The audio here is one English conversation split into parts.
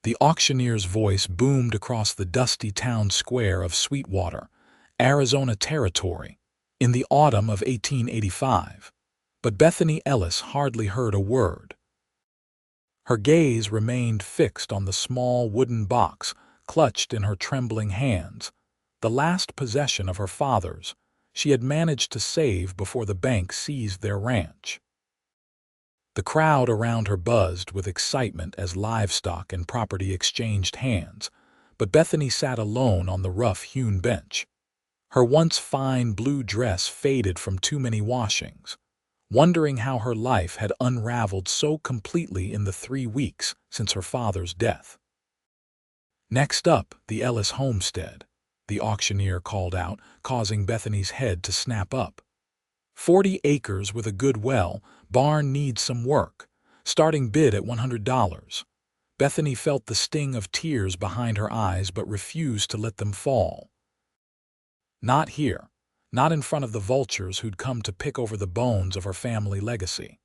The auctioneer's voice boomed across the dusty town square of Sweetwater, Arizona Territory, in the autumn of 1885. But Bethany Ellis hardly heard a word. Her gaze remained fixed on the small wooden box clutched in her trembling hands, the last possession of her father's she had managed to save before the bank seized their ranch. The crowd around her buzzed with excitement as livestock and property exchanged hands, but Bethany sat alone on the rough-hewn bench. Her once fine blue dress faded from too many washings, wondering how her life had unraveled so completely in the 3 weeks since her father's death. "Next up, the Ellis homestead," the auctioneer called out, causing Bethany's head to snap up. 40 acres with a good well, barn needs some work. Starting bid at $100. Bethany felt the sting of tears behind her eyes but refused to let them fall. Not here. Not in front of the vultures who'd come to pick over the bones of her family legacy.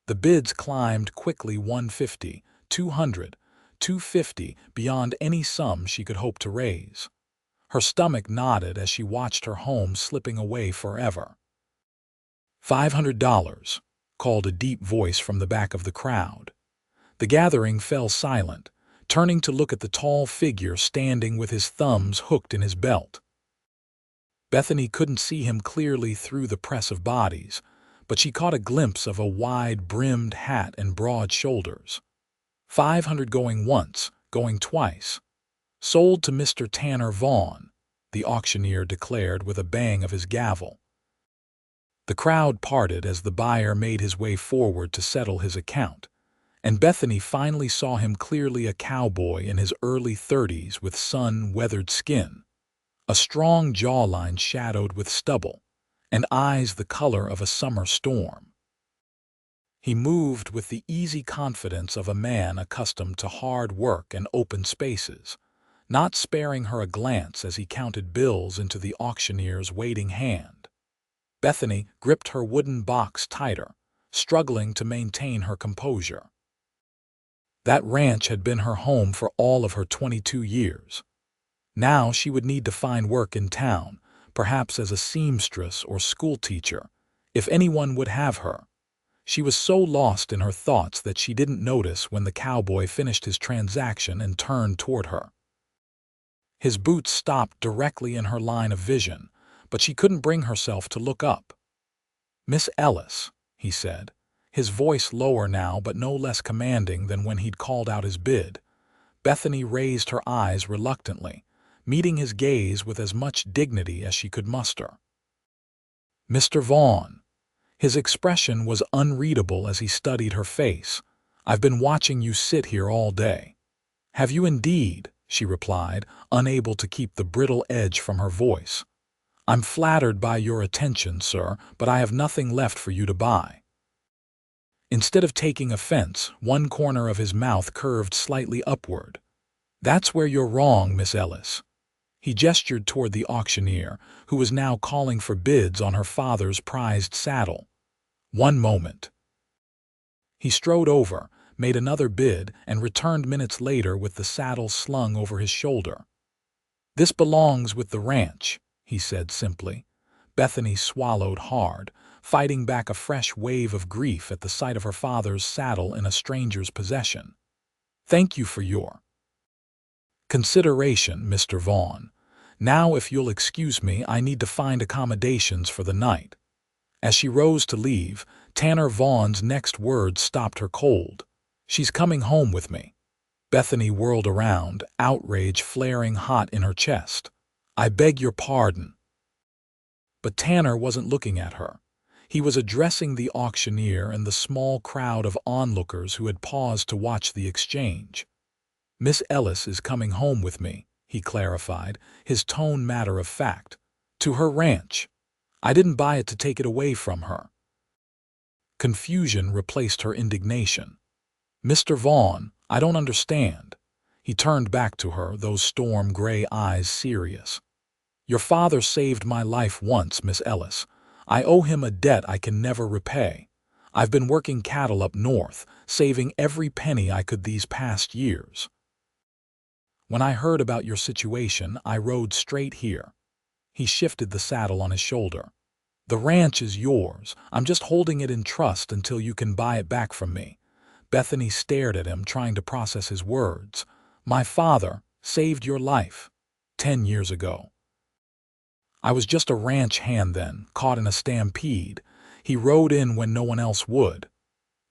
The bids climbed quickly, 150, 200, 250, beyond any sum she could hope to raise. Her stomach knotted as she watched her home slipping away forever. $500, called a deep voice from the back of the crowd. The gathering fell silent, turning to look at the tall figure standing with his thumbs hooked in his belt. Bethany couldn't see him clearly through the press of bodies, but she caught a glimpse of a wide-brimmed hat and broad shoulders. 500 going once, going twice. "Sold to Mr. Tanner Vaughn," the auctioneer declared with a bang of his gavel. The crowd parted as the buyer made his way forward to settle his account, and Bethany finally saw him clearly, a cowboy in his early 30s with sun-weathered skin, a strong jawline shadowed with stubble, and eyes the color of a summer storm. He moved with the easy confidence of a man accustomed to hard work and open spaces, not sparing her a glance as he counted bills into the auctioneer's waiting hand. Bethany gripped her wooden box tighter, struggling to maintain her composure. That ranch had been her home for all of her 22 years. Now she would need to find work in town, perhaps as a seamstress or schoolteacher, if anyone would have her. She was so lost in her thoughts that she didn't notice when the cowboy finished his transaction and turned toward her. His boots stopped directly in her line of vision, but she couldn't bring herself to look up. "Miss Ellis," he said, his voice lower now but no less commanding than when he'd called out his bid. Bethany raised her eyes reluctantly, meeting his gaze with as much dignity as she could muster. "Mr. Vaughn." His expression was unreadable as he studied her face. "I've been watching you sit here all day." "Have you indeed?" she replied, unable to keep the brittle edge from her voice. "I'm flattered by your attention, sir, but I have nothing left for you to buy." Instead of taking offense, one corner of his mouth curved slightly upward. "That's where you're wrong, Miss Ellis." He gestured toward the auctioneer, who was now calling for bids on her father's prized saddle. "One moment." He strode over, made another bid, and returned minutes later with the saddle slung over his shoulder. "This belongs with the ranch," he said simply. Bethany swallowed hard, fighting back a fresh wave of grief at the sight of her father's saddle in a stranger's possession. "Thank you for your consideration, Mr. Vaughn. Now, if you'll excuse me, I need to find accommodations for the night." As she rose to leave, Tanner Vaughn's next words stopped her cold. "She's coming home with me." Bethany whirled around, outrage flaring hot in her chest. "I beg your pardon." But Tanner wasn't looking at her. He was addressing the auctioneer and the small crowd of onlookers who had paused to watch the exchange. "Miss Ellis is coming home with me," he clarified, his tone matter of fact. "To her ranch. I didn't buy it to take it away from her." Confusion replaced her indignation. "Mr. Vaughn, I don't understand." He turned back to her, those storm-gray eyes serious. "Your father saved my life once, Miss Ellis. I owe him a debt I can never repay. I've been working cattle up north, saving every penny I could these past years. When I heard about your situation, I rode straight here." He shifted the saddle on his shoulder. "The ranch is yours. I'm just holding it in trust until you can buy it back from me." Bethany stared at him, trying to process his words. "My father saved your life 10 years ago. I was just a ranch hand then, caught in a stampede. He rode in when no one else would."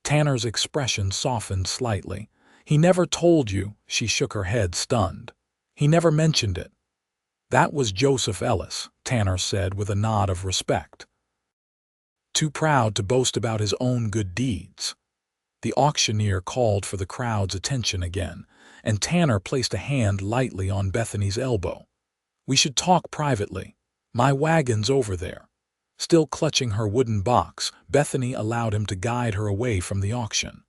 Tanner's expression softened slightly. "He never told you," she shook her head, stunned. "He never mentioned it." "That was Joseph Ellis," Tanner said with a nod of respect. Too proud to boast about his own good deeds. The auctioneer called for the crowd's attention again, and Tanner placed a hand lightly on Bethany's elbow. "We should talk privately. My wagon's over there." Still clutching her wooden box, Bethany allowed him to guide her away from the auction.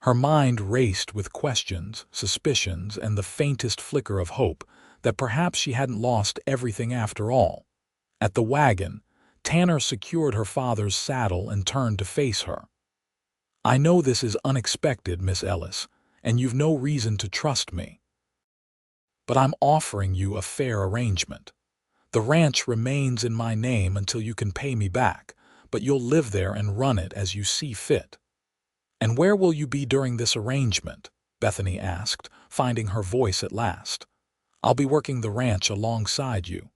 Her mind raced with questions, suspicions, and the faintest flicker of hope that perhaps she hadn't lost everything after all. At the wagon, Tanner secured her father's saddle and turned to face her. "I know this is unexpected, Miss Ellis, and you've no reason to trust me. But I'm offering you a fair arrangement. The ranch remains in my name until you can pay me back, but you'll live there and run it as you see fit." "And where will you be during this arrangement?" Bethany asked, finding her voice at last. "I'll be working the ranch alongside you."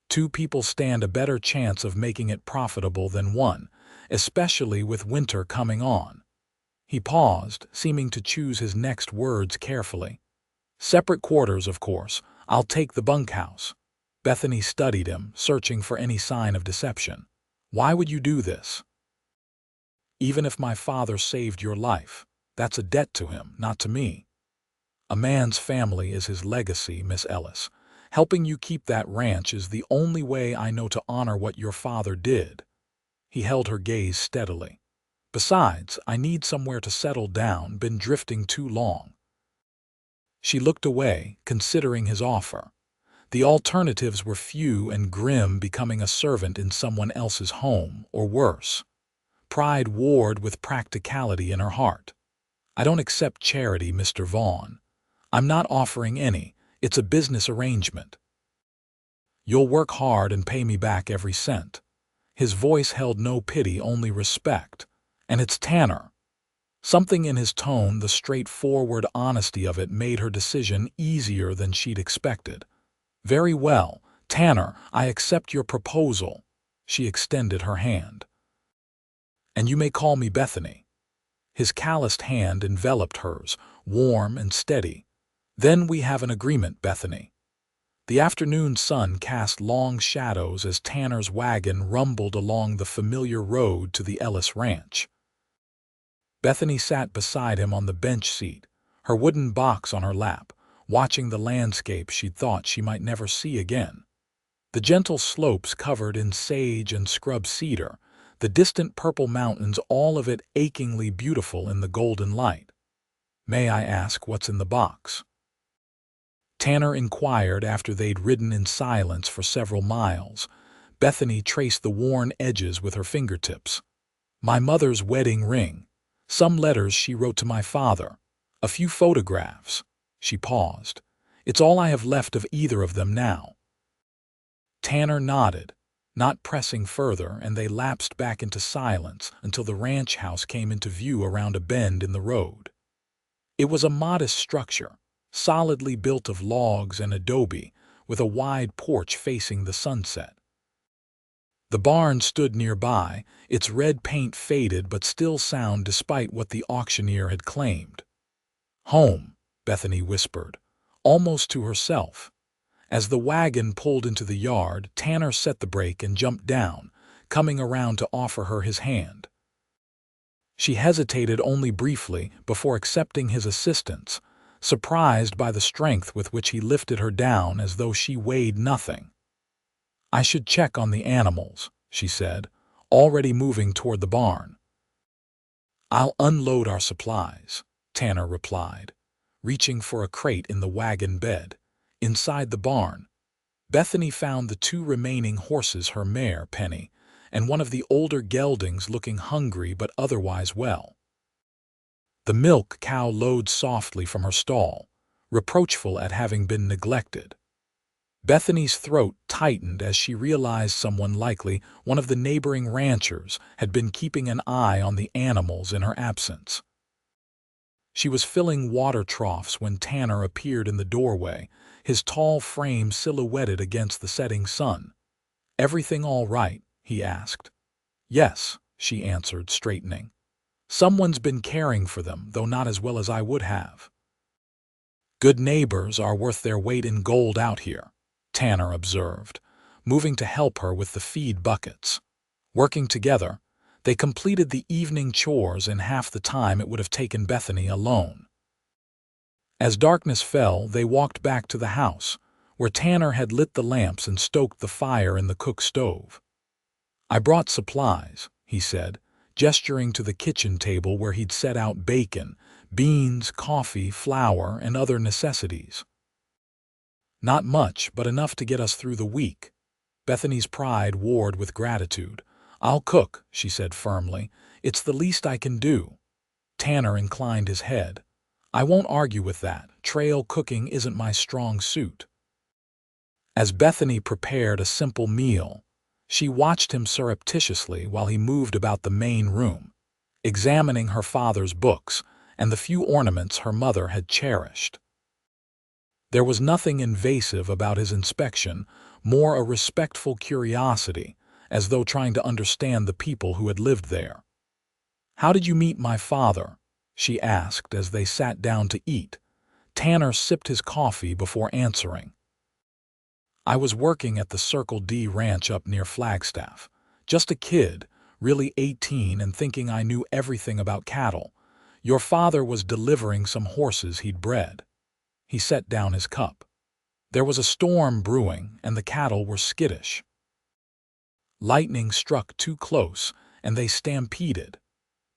Two people stand a better chance of making it profitable than one, especially with winter coming on. He paused, seeming to choose his next words carefully. "Separate quarters, of course. I'll take the bunkhouse." Bethany studied him, searching for any sign of deception. "Why would you do this?" "Even if my father saved your life, that's a debt to him, not to me. A man's family is his legacy, Miss Ellis. Helping you keep that ranch is the only way I know to honor what your father did." He held her gaze steadily. "Besides, I need somewhere to settle down, been drifting too long." She looked away, considering his offer. The alternatives were few and grim, becoming a servant in someone else's home, or worse. Pride warred with practicality in her heart. "I don't accept charity, Mr. Vaughn. I'm not offering any. It's a business arrangement. You'll work hard and pay me back every cent." His voice held no pity, only respect. "And it's Tanner." Something in his tone, the straightforward honesty of it, made her decision easier than she'd expected. "Very well, Tanner, I accept your proposal." She extended her hand. "And you may call me Bethany." His calloused hand enveloped hers, warm and steady. "Then we have an agreement, Bethany." The afternoon sun cast long shadows as Tanner's wagon rumbled along the familiar road to the Ellis ranch. Bethany sat beside him on the bench seat, her wooden box on her lap, watching the landscape she'd thought she might never see again. The gentle slopes covered in sage and scrub cedar, the distant purple mountains, all of it achingly beautiful in the golden light. "May I ask what's in the box?" Tanner inquired after they'd ridden in silence for several miles. Bethany traced the worn edges with her fingertips. "My mother's wedding ring, some letters she wrote to my father, a few photographs." She paused. "It's all I have left of either of them now." Tanner nodded, not pressing further, and they lapsed back into silence until the ranch house came into view around a bend in the road. It was a modest structure, solidly built of logs and adobe, with a wide porch facing the sunset. The barn stood nearby, its red paint faded but still sound despite what the auctioneer had claimed. "Home," Bethany whispered, almost to herself. As the wagon pulled into the yard, Tanner set the brake and jumped down, coming around to offer her his hand. She hesitated only briefly before accepting his assistance, surprised by the strength with which he lifted her down as though she weighed nothing. "I should check on the animals," she said, already moving toward the barn. "I'll unload our supplies," Tanner replied, reaching for a crate in the wagon bed. Inside the barn, Bethany found the two remaining horses, her mare, Penny, and one of the older geldings looking hungry but otherwise well. The milk cow lowed softly from her stall, reproachful at having been neglected. Bethany's throat tightened as she realized someone, likely one of the neighboring ranchers, had been keeping an eye on the animals in her absence. She was filling water troughs when Tanner appeared in the doorway, his tall frame silhouetted against the setting sun. "Everything all right?" he asked. "Yes," she answered, straightening. "Someone's been caring for them, though not as well as I would have." "Good neighbors are worth their weight in gold out here," Tanner observed, moving to help her with the feed buckets. Working together, they completed the evening chores in half the time it would have taken Bethany alone. As darkness fell, they walked back to the house, where Tanner had lit the lamps and stoked the fire in the cook stove. "I brought supplies," he said, gesturing to the kitchen table where he'd set out bacon, beans, coffee, flour, and other necessities. "Not much, but enough to get us through the week." Bethany's pride warred with gratitude. "I'll cook," she said firmly. "It's the least I can do." Tanner inclined his head. "I won't argue with that. Trail cooking isn't my strong suit." As Bethany prepared a simple meal, she watched him surreptitiously while he moved about the main room, examining her father's books and the few ornaments her mother had cherished. There was nothing invasive about his inspection, more a respectful curiosity, as though trying to understand the people who had lived there. "How did you meet my father?" she asked as they sat down to eat. Tanner sipped his coffee before answering. "I was working at the Circle D ranch up near Flagstaff. Just a kid, really 18 and thinking I knew everything about cattle. Your father was delivering some horses he'd bred." He set down his cup. "There was a storm brewing, and the cattle were skittish. Lightning struck too close, and they stampeded."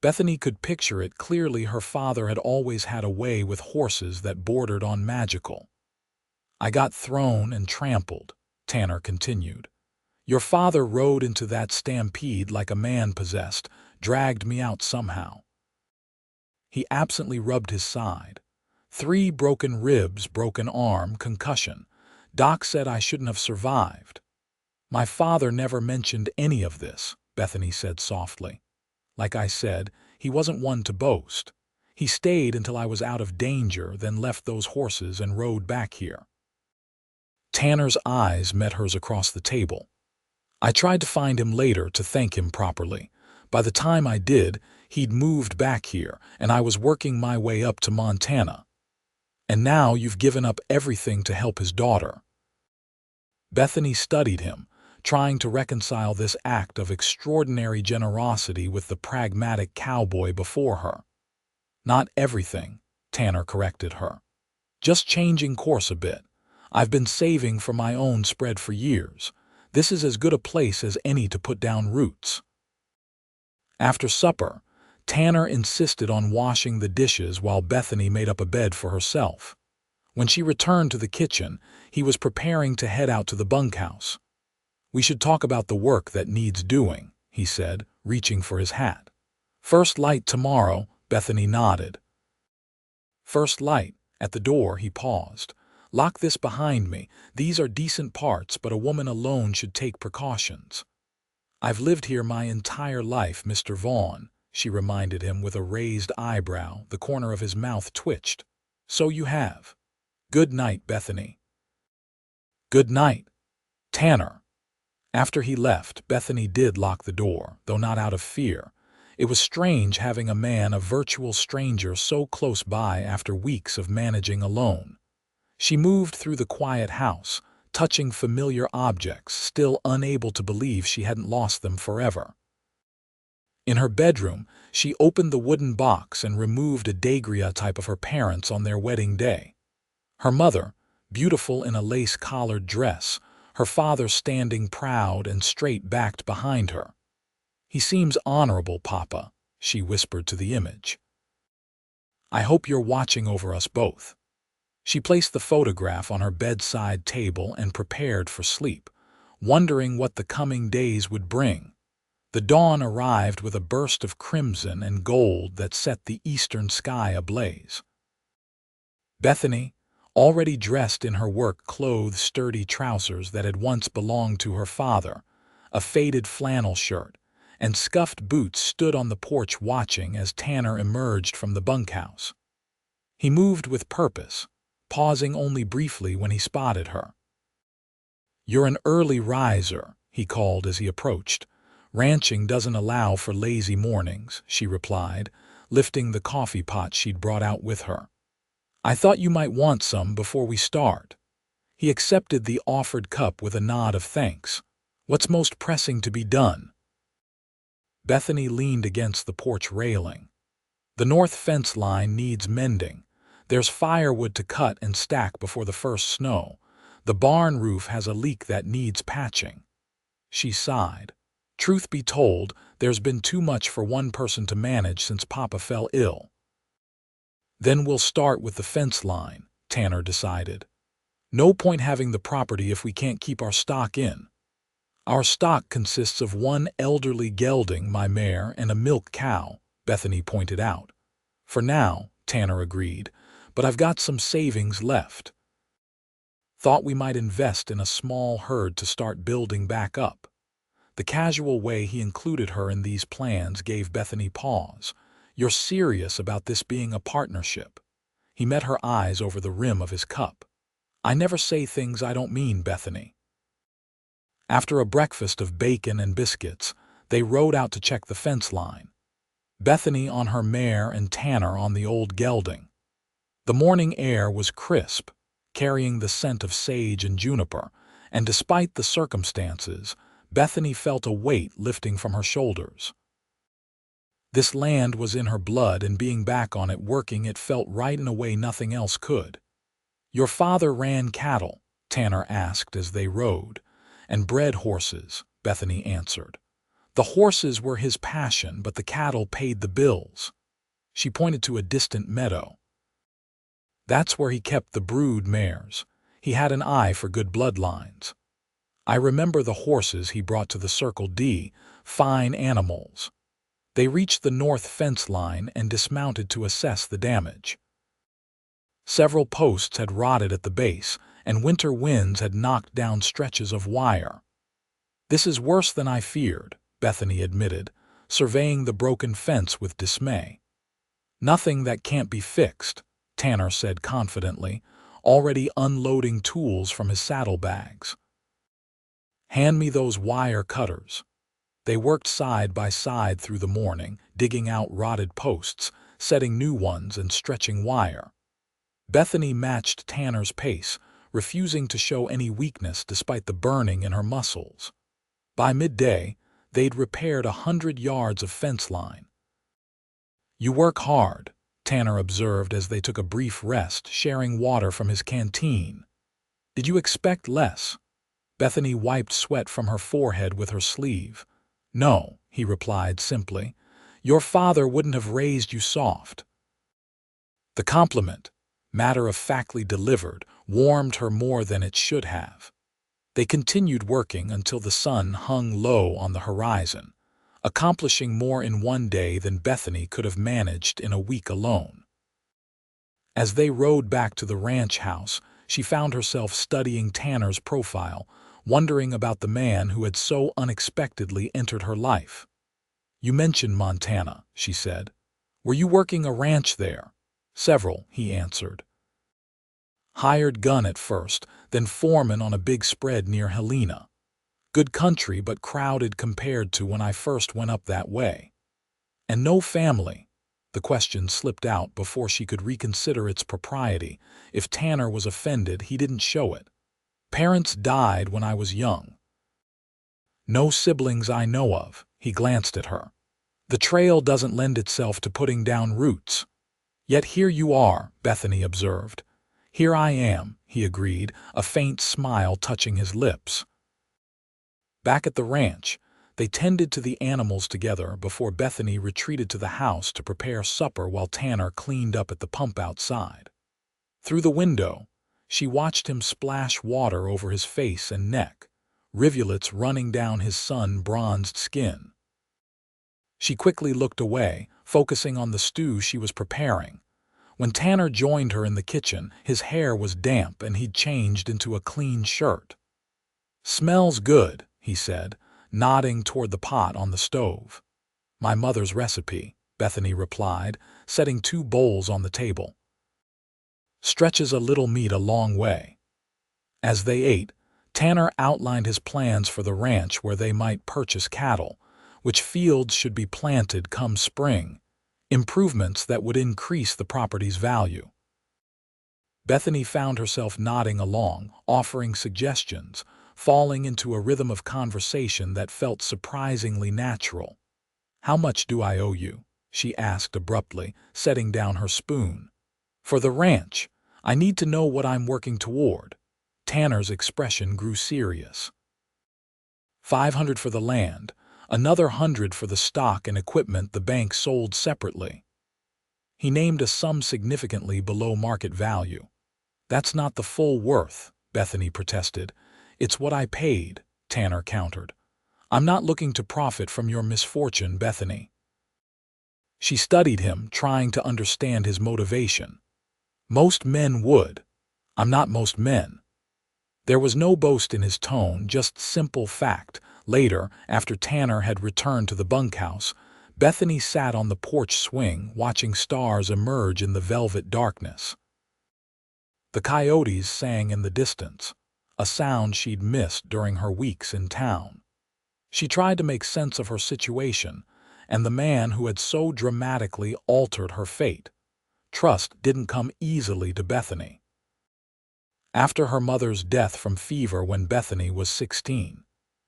Bethany could picture it clearly. Her father had always had a way with horses that bordered on magical. "I got thrown and trampled," Tanner continued. "Your father rode into that stampede like a man possessed, dragged me out somehow." He absently rubbed his side. 3 broken ribs, broken arm, concussion. Doc said I shouldn't have survived." "My father never mentioned any of this," Bethany said softly. "Like I said, he wasn't one to boast. He stayed until I was out of danger, then left those horses and rode back here." Tanner's eyes met hers across the table. "I tried to find him later to thank him properly. By the time I did, he'd moved back here, and I was working my way up to Montana. And now you've given up everything to help his daughter." Bethany studied him, trying to reconcile this act of extraordinary generosity with the pragmatic cowboy before her. "Not everything," Tanner corrected her. "Just changing course a bit. I've been saving for my own spread for years. This is as good a place as any to put down roots." After supper, Tanner insisted on washing the dishes while Bethany made up a bed for herself. When she returned to the kitchen, he was preparing to head out to the bunkhouse. "We should talk about the work that needs doing," he said, reaching for his hat. "First light tomorrow," Bethany nodded. "First light." At the door, he paused. "Lock this behind me. These are decent parts, but a woman alone should take precautions." "I've lived here my entire life, Mr. Vaughn," she reminded him with a raised eyebrow. The corner of his mouth twitched. "So you have. Good night, Bethany." "Good night, Tanner." After he left, Bethany did lock the door, though not out of fear. It was strange having a man, a virtual stranger, so close by after weeks of managing alone. She moved through the quiet house, touching familiar objects, still unable to believe she hadn't lost them forever. In her bedroom, she opened the wooden box and removed a daguerreotype of her parents on their wedding day. Her mother, beautiful in a lace-collared dress, her father standing proud and straight-backed behind her. "He seems honorable, Papa," she whispered to the image. "I hope you're watching over us both." She placed the photograph on her bedside table and prepared for sleep, wondering what the coming days would bring. The dawn arrived with a burst of crimson and gold that set the eastern sky ablaze. Bethany, already dressed in her work clothes, sturdy trousers that had once belonged to her father, a faded flannel shirt, and scuffed boots, stood on the porch watching as Tanner emerged from the bunkhouse. He moved with purpose, pausing only briefly when he spotted her. "You're an early riser," he called as he approached. "Ranching doesn't allow for lazy mornings," she replied, lifting the coffee pot she'd brought out with her. "I thought you might want some before we start." He accepted the offered cup with a nod of thanks. "What's most pressing to be done?" Bethany leaned against the porch railing. "The north fence line needs mending. There's firewood to cut and stack before the first snow. The barn roof has a leak that needs patching." She sighed. "Truth be told, there's been too much for one person to manage since Papa fell ill." "Then we'll start with the fence line," Tanner decided. "No point having the property if we can't keep our stock in." "Our stock consists of one elderly gelding, my mare, and a milk cow," Bethany pointed out. "For now," Tanner agreed, "but I've got some savings left. Thought we might invest in a small herd to start building back up." The casual way he included her in these plans gave Bethany pause. "You're serious about this being a partnership?" He met her eyes over the rim of his cup. "I never say things I don't mean, Bethany." After a breakfast of bacon and biscuits, they rode out to check the fence line. Bethany on her mare and Tanner on the old gelding. The morning air was crisp, carrying the scent of sage and juniper, and despite the circumstances, Bethany felt a weight lifting from her shoulders. This land was in her blood, and being back on it working, it felt right in a way nothing else could. "Your father ran cattle?" Tanner asked as they rode. "And bred horses," Bethany answered. "The horses were his passion, but the cattle paid the bills." She pointed to a distant meadow. "That's where he kept the brood mares. He had an eye for good bloodlines. I remember the horses he brought to the Circle D, fine animals." They reached the north fence line and dismounted to assess the damage. Several posts had rotted at the base, and winter winds had knocked down stretches of wire. "This is worse than I feared," Bethany admitted, surveying the broken fence with dismay. "Nothing that can't be fixed," Tanner said confidently, already unloading tools from his saddlebags. "Hand me those wire cutters." They worked side by side through the morning, digging out rotted posts, setting new ones, and stretching wire. Bethany matched Tanner's pace, refusing to show any weakness despite the burning in her muscles. By midday, they'd repaired 100 yards of fence line. "You work hard," Tanner observed as they took a brief rest, sharing water from his canteen. "Did you expect less?" Bethany wiped sweat from her forehead with her sleeve. "No," he replied simply. "Your father wouldn't have raised you soft." The compliment, matter-of-factly delivered, warmed her more than it should have. They continued working until the sun hung low on the horizon, accomplishing more in one day than Bethany could have managed in a week alone. As they rode back to the ranch house, she found herself studying Tanner's profile, wondering about the man who had so unexpectedly entered her life. "You mentioned Montana," she said. "Were you working a ranch there?" "Several," he answered. "Hired gun at first, then foreman on a big spread near Helena. Good country, but crowded compared to when I first went up that way." "And no family?" The question slipped out before she could reconsider its propriety. If Tanner was offended, he didn't show it. "Parents died when I was young." "No siblings I know of." He glanced at her. "The trail doesn't lend itself to putting down roots." "Yet here you are," Bethany observed. "Here I am," he agreed, a faint smile touching his lips. Back at the ranch, they tended to the animals together before Bethany retreated to the house to prepare supper while Tanner cleaned up at the pump outside. Through the window, she watched him splash water over his face and neck, rivulets running down his sun-bronzed skin. She quickly looked away, focusing on the stew she was preparing. When Tanner joined her in the kitchen, his hair was damp and he'd changed into a clean shirt. "Smells good," he said, nodding toward the pot on the stove. "My mother's recipe," Bethany replied, setting 2 bowls on the table. "Stretches a little meat a long way." As they ate, Tanner outlined his plans for the ranch where they might purchase cattle, which fields should be planted come spring, improvements that would increase the property's value. Bethany found herself nodding along, offering suggestions, falling into a rhythm of conversation that felt surprisingly natural. "How much do I owe you?" she asked abruptly, setting down her spoon. "For the ranch, I need to know what I'm working toward." Tanner's expression grew serious. "500 for the land, another 100 for the stock and equipment the bank sold separately." He named a sum significantly below market value. "That's not the full worth," Bethany protested. "It's what I paid," Tanner countered. "I'm not looking to profit from your misfortune, Bethany." She studied him, trying to understand his motivation. "Most men would. I'm not most men." There was no boast in his tone, just simple fact. Later, after Tanner had returned to the bunkhouse, Bethany sat on the porch swing, watching stars emerge in the velvet darkness. The coyotes sang in the distance, a sound she'd missed during her weeks in town. She tried to make sense of her situation and the man who had so dramatically altered her fate. Trust didn't come easily to Bethany. After her mother's death from fever when Bethany was 16,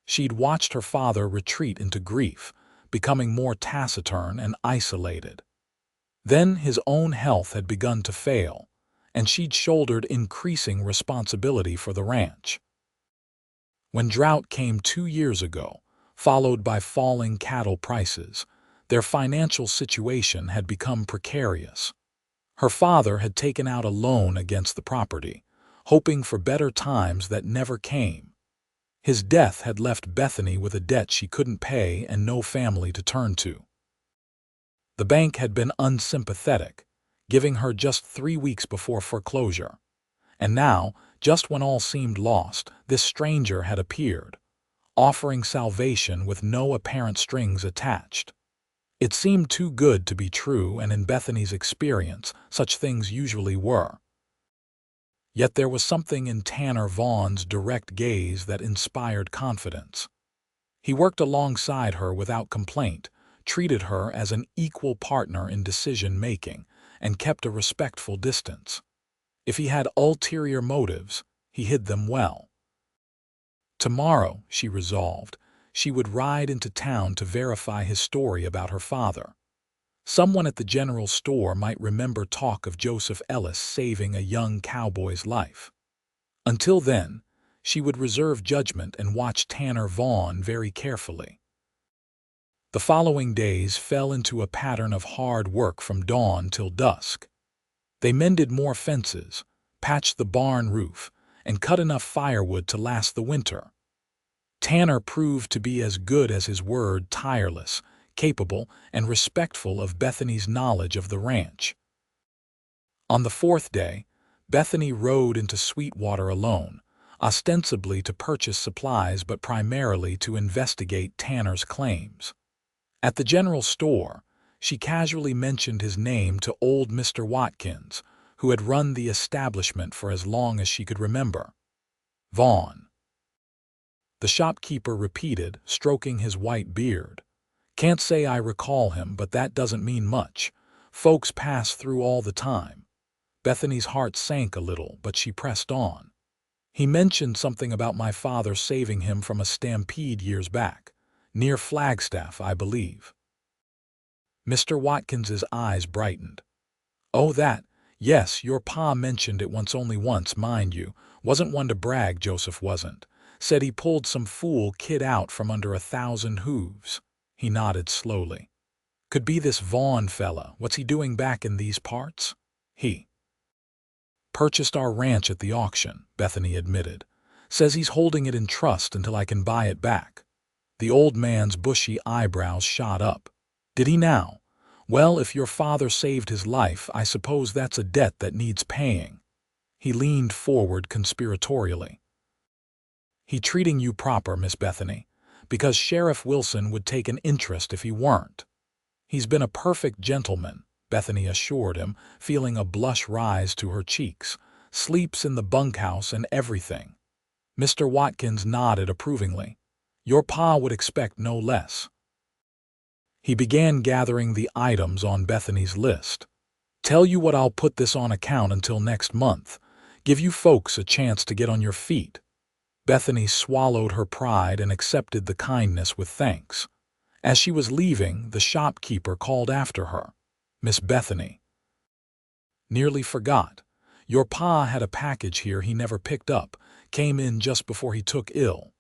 she'd watched her father retreat into grief, becoming more taciturn and isolated. Then his own health had begun to fail, and she'd shouldered increasing responsibility for the ranch. When drought came 2 years ago, followed by falling cattle prices, their financial situation had become precarious. Her father had taken out a loan against the property, hoping for better times that never came. His death had left Bethany with a debt she couldn't pay and no family to turn to. The bank had been unsympathetic, giving her just 3 weeks before foreclosure. And now, just when all seemed lost, this stranger had appeared, offering salvation with no apparent strings attached. It seemed too good to be true, and in Bethany's experience, such things usually were. Yet there was something in Tanner Vaughn's direct gaze that inspired confidence. He worked alongside her without complaint, treated her as an equal partner in decision-making, and kept a respectful distance. If he had ulterior motives, he hid them well. Tomorrow, she resolved, she would ride into town to verify his story about her father. Someone at the general store might remember talk of Joseph Ellis saving a young cowboy's life. Until then, she would reserve judgment and watch Tanner Vaughn very carefully. The following days fell into a pattern of hard work from dawn till dusk. They mended more fences, patched the barn roof, and cut enough firewood to last the winter. Tanner proved to be as good as his word, tireless, capable, and respectful of Bethany's knowledge of the ranch. On the 4th day, Bethany rode into Sweetwater alone, ostensibly to purchase supplies but primarily to investigate Tanner's claims. At the general store, she casually mentioned his name to old Mr. Watkins, who had run the establishment for as long as she could remember. "Vaughn," the shopkeeper repeated, stroking his white beard. "Can't say I recall him, but that doesn't mean much. Folks pass through all the time." Bethany's heart sank a little, but she pressed on. "He mentioned something about my father saving him from a stampede years back, near Flagstaff, I believe." Mr. Watkins's eyes brightened. "Oh, that? Yes, your pa mentioned it only once, mind you. Wasn't one to brag, Joseph wasn't. Said he pulled some fool kid out from under 1,000 hooves." He nodded slowly. "Could be this Vaughn fella. What's he doing back in these parts?" "He purchased our ranch at the auction," Bethany admitted. "Says he's holding it in trust until I can buy it back." The old man's bushy eyebrows shot up. "Did he now? Well, if your father saved his life, I suppose that's a debt that needs paying. He leaned forward conspiratorially. He treating you proper, Miss Bethany, because Sheriff Wilson would take an interest if he weren't. He's been a perfect gentleman, Bethany assured him, feeling a blush rise to her cheeks. Sleeps in the bunkhouse and everything. Mr. Watkins nodded approvingly. Your pa would expect no less. He began gathering the items on Bethany's list. Tell you what, I'll put this on account until next month. Give you folks a chance to get on your feet. Bethany swallowed her pride and accepted the kindness with thanks. As she was leaving, the shopkeeper called after her. Miss Bethany. Nearly forgot. Your pa had a package here he never picked up, came in just before he took ill.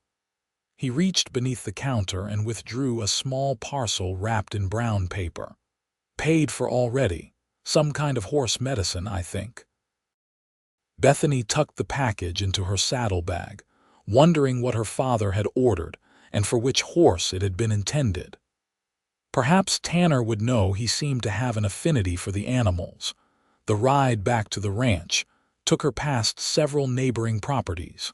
He reached beneath the counter and withdrew a small parcel wrapped in brown paper. Paid for already. Some kind of horse medicine, I think. Bethany tucked the package into her saddlebag, wondering what her father had ordered and for which horse it had been intended. Perhaps Tanner would know. He seemed to have an affinity for the animals. The ride back to the ranch took her past several neighboring properties.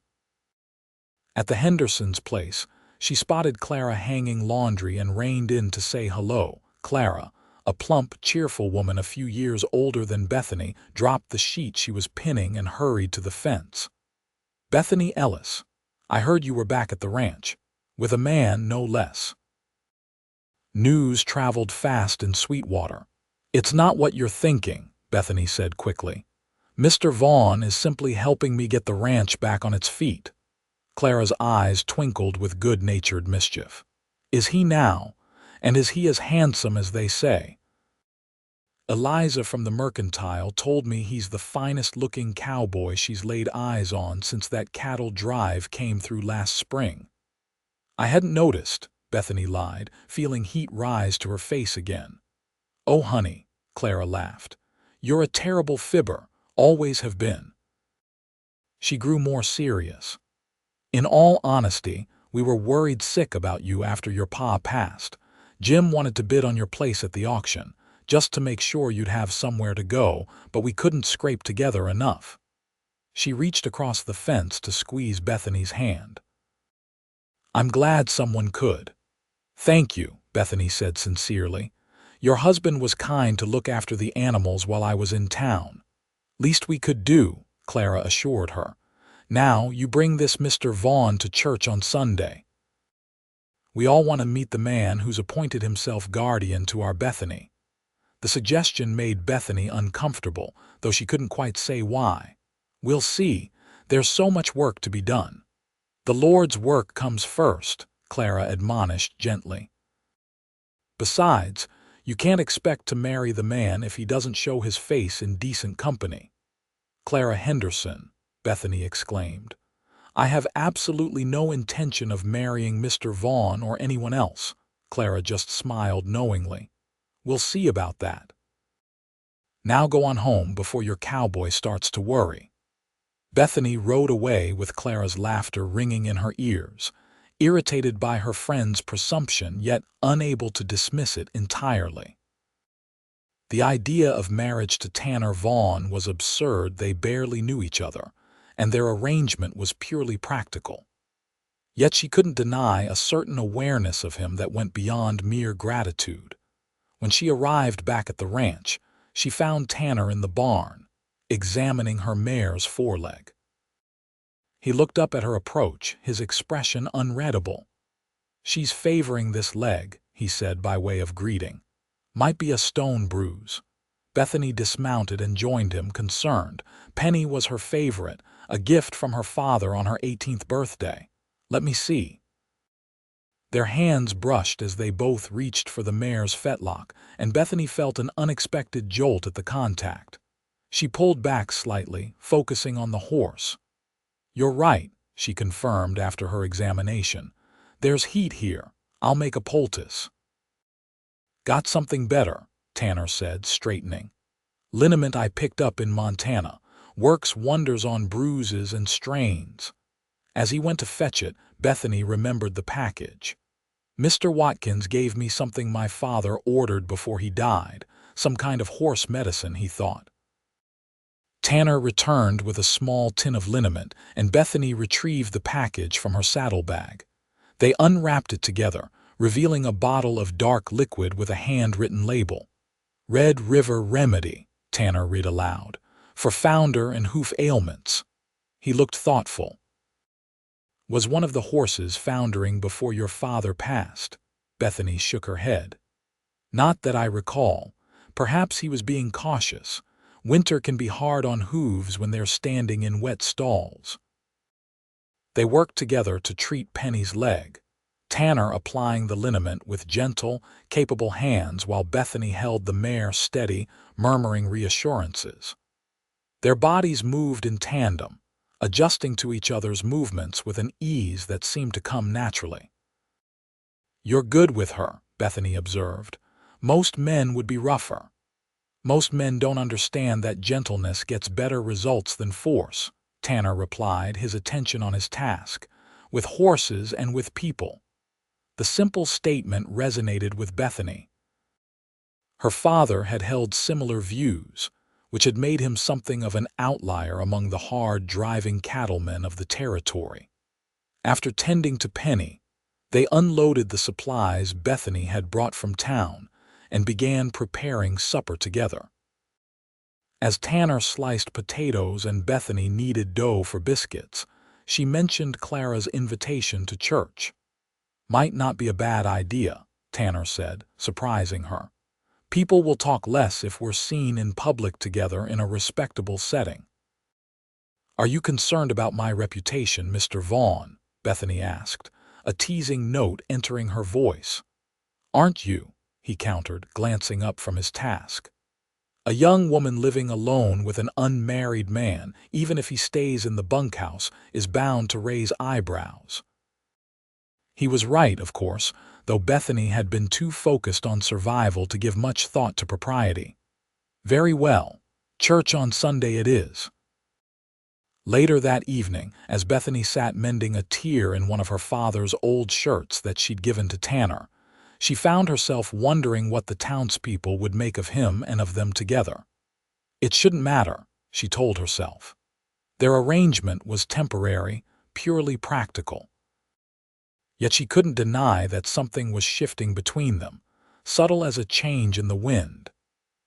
At the Hendersons' place, she spotted Clara hanging laundry and reined in to say hello. Clara, a plump, cheerful woman a few years older than Bethany, dropped the sheet she was pinning and hurried to the fence. Bethany Ellis, I heard you were back at the ranch. With a man, no less. News traveled fast in Sweetwater. It's not what you're thinking, Bethany said quickly. Mr. Vaughn is simply helping me get the ranch back on its feet. Clara's eyes twinkled with good-natured mischief. Is he now? And is he as handsome as they say? Eliza from the Mercantile told me he's the finest-looking cowboy she's laid eyes on since that cattle drive came through last spring. I hadn't noticed, Bethany lied, feeling heat rise to her face again. Oh, honey, Clara laughed. You're a terrible fibber, always have been. She grew more serious. In all honesty, we were worried sick about you after your pa passed. Jim wanted to bid on your place at the auction, just to make sure you'd have somewhere to go, but we couldn't scrape together enough. She reached across the fence to squeeze Bethany's hand. I'm glad someone could. Thank you, Bethany said sincerely. Your husband was kind to look after the animals while I was in town. Least we could do, Clara assured her. Now you bring this Mr. Vaughn to church on Sunday. We all want to meet the man who's appointed himself guardian to our Bethany. The suggestion made Bethany uncomfortable, though she couldn't quite say why. We'll see. There's so much work to be done. The Lord's work comes first, Clara admonished gently. Besides, you can't expect to marry the man if he doesn't show his face in decent company. Clara Henderson, Bethany exclaimed. I have absolutely no intention of marrying Mr. Vaughn or anyone else. Clara just smiled knowingly. We'll see about that. Now go on home before your cowboy starts to worry. Bethany rode away with Clara's laughter ringing in her ears, irritated by her friend's presumption yet unable to dismiss it entirely. The idea of marriage to Tanner Vaughn was absurd. They barely knew each other, and their arrangement was purely practical. Yet she couldn't deny a certain awareness of him that went beyond mere gratitude. When she arrived back at the ranch, she found Tanner in the barn, examining her mare's foreleg. He looked up at her approach, his expression unreadable. She's favoring this leg, he said by way of greeting. Might be a stone bruise. Bethany dismounted and joined him, concerned. Penny was her favorite, a gift from her father on her 18th birthday. Let me see. Their hands brushed as they both reached for the mare's fetlock, and Bethany felt an unexpected jolt at the contact. She pulled back slightly, focusing on the horse. You're right, she confirmed after her examination. There's heat here. I'll make a poultice. Got something better, Tanner said, straightening. Liniment I picked up in Montana. Works wonders on bruises and strains. As he went to fetch it, Bethany remembered the package. Mr. Watkins gave me something my father ordered before he died, some kind of horse medicine, he thought. Tanner returned with a small tin of liniment, and Bethany retrieved the package from her saddlebag. They unwrapped it together, revealing a bottle of dark liquid with a handwritten label. "Red River Remedy," Tanner read aloud, "for founder and hoof ailments." He looked thoughtful. "Was one of the horses foundering before your father passed?" Bethany shook her head. "Not that I recall. Perhaps he was being cautious. Winter can be hard on hooves when they're standing in wet stalls." They worked together to treat Penny's leg, Tanner applying the liniment with gentle, capable hands while Bethany held the mare steady, murmuring reassurances. Their bodies moved in tandem, adjusting to each other's movements with an ease that seemed to come naturally. "You're good with her," Bethany observed. "Most men would be rougher." "Most men don't understand that gentleness gets better results than force," Tanner replied, his attention on his task, "with horses and with people." The simple statement resonated with Bethany. Her father had held similar views, which had made him something of an outlier among the hard-driving cattlemen of the territory. After tending to Penny, they unloaded the supplies Bethany had brought from town and began preparing supper together. As Tanner sliced potatoes and Bethany kneaded dough for biscuits, she mentioned Clara's invitation to church. "Might not be a bad idea," Tanner said, surprising her. "People will talk less if we're seen in public together in a respectable setting." "Are you concerned about my reputation, Mr. Vaughn?" Bethany asked, a teasing note entering her voice. "Aren't you?" he countered, glancing up from his task. "A young woman living alone with an unmarried man, even if he stays in the bunkhouse, is bound to raise eyebrows." He was right, of course, though Bethany had been too focused on survival to give much thought to propriety. "Very well. Church on Sunday it is." Later that evening, as Bethany sat mending a tear in one of her father's old shirts that she'd given to Tanner, she found herself wondering what the townspeople would make of him and of them together. It shouldn't matter, she told herself. Their arrangement was temporary, purely practical. Yet she couldn't deny that something was shifting between them, subtle as a change in the wind.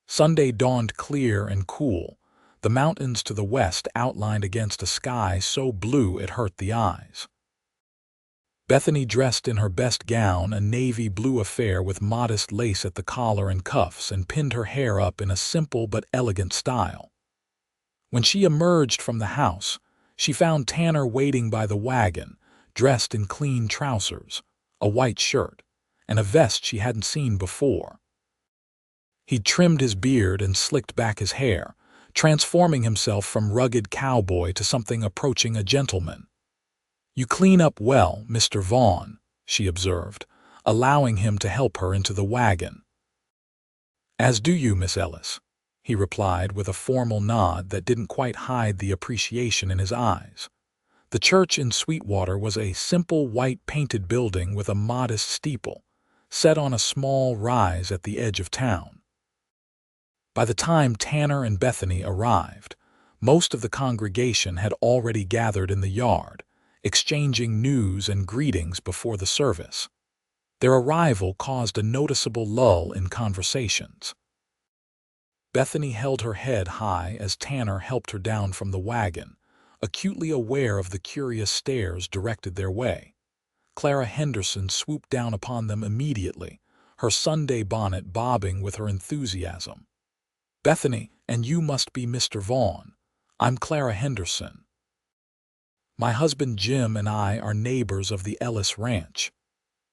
Sunday dawned clear and cool, the mountains to the west outlined against a sky so blue it hurt the eyes. Bethany dressed in her best gown, a navy blue affair with modest lace at the collar and cuffs, and pinned her hair up in a simple but elegant style. When she emerged from the house, she found Tanner waiting by the wagon, dressed in clean trousers, a white shirt, and a vest she hadn't seen before. He'd trimmed his beard and slicked back his hair, transforming himself from rugged cowboy to something approaching a gentleman. "You clean up well, Mr. Vaughn," she observed, allowing him to help her into the wagon. "As do you, Miss Ellis," he replied with a formal nod that didn't quite hide the appreciation in his eyes. The church in Sweetwater was a simple white painted building with a modest steeple, set on a small rise at the edge of town. By the time Tanner and Bethany arrived, most of the congregation had already gathered in the yard, exchanging news and greetings before the service. Their arrival caused a noticeable lull in conversations. Bethany held her head high as Tanner helped her down from the wagon, acutely aware of the curious stares directed their way. Clara Henderson swooped down upon them immediately, her Sunday bonnet bobbing with her enthusiasm. "Bethany, and you must be Mr. Vaughn. I'm Clara Henderson. My husband Jim and I are neighbors of the Ellis Ranch."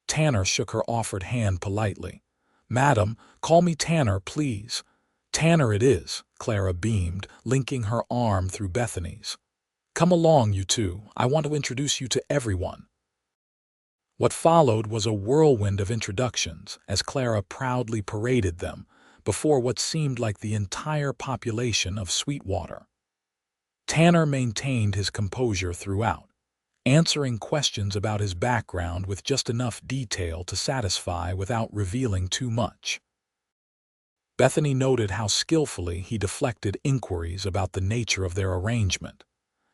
Tanner shook her offered hand politely. "Madam, call me Tanner, please." "Tanner it is," Clara beamed, linking her arm through Bethany's. "Come along, you two. I want to introduce you to everyone." What followed was a whirlwind of introductions as Clara proudly paraded them before what seemed like the entire population of Sweetwater. Tanner maintained his composure throughout, answering questions about his background with just enough detail to satisfy without revealing too much. Bethany noted how skillfully he deflected inquiries about the nature of their arrangement,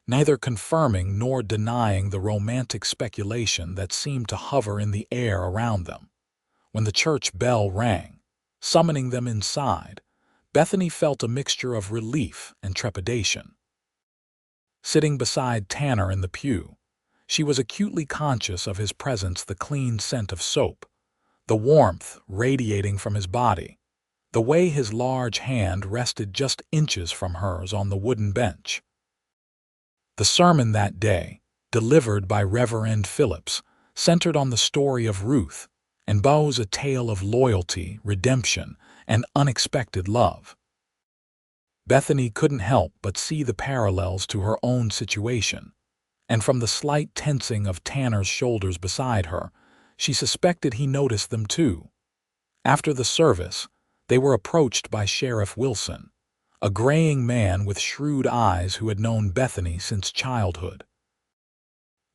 neither confirming nor denying the romantic speculation that seemed to hover in the air around them. When the church bell rang, summoning them inside, Bethany felt a mixture of relief and trepidation. Sitting beside Tanner in the pew, she was acutely conscious of his presence, the clean scent of soap, the warmth radiating from his body, the way his large hand rested just inches from hers on the wooden bench. The sermon that day, delivered by Reverend Phillips, centered on the story of Ruth and Boaz, a tale of loyalty, redemption, and unexpected love. Bethany couldn't help but see the parallels to her own situation, and from the slight tensing of Tanner's shoulders beside her, she suspected he noticed them too. After the service, they were approached by Sheriff Wilson, a graying man with shrewd eyes who had known Bethany since childhood.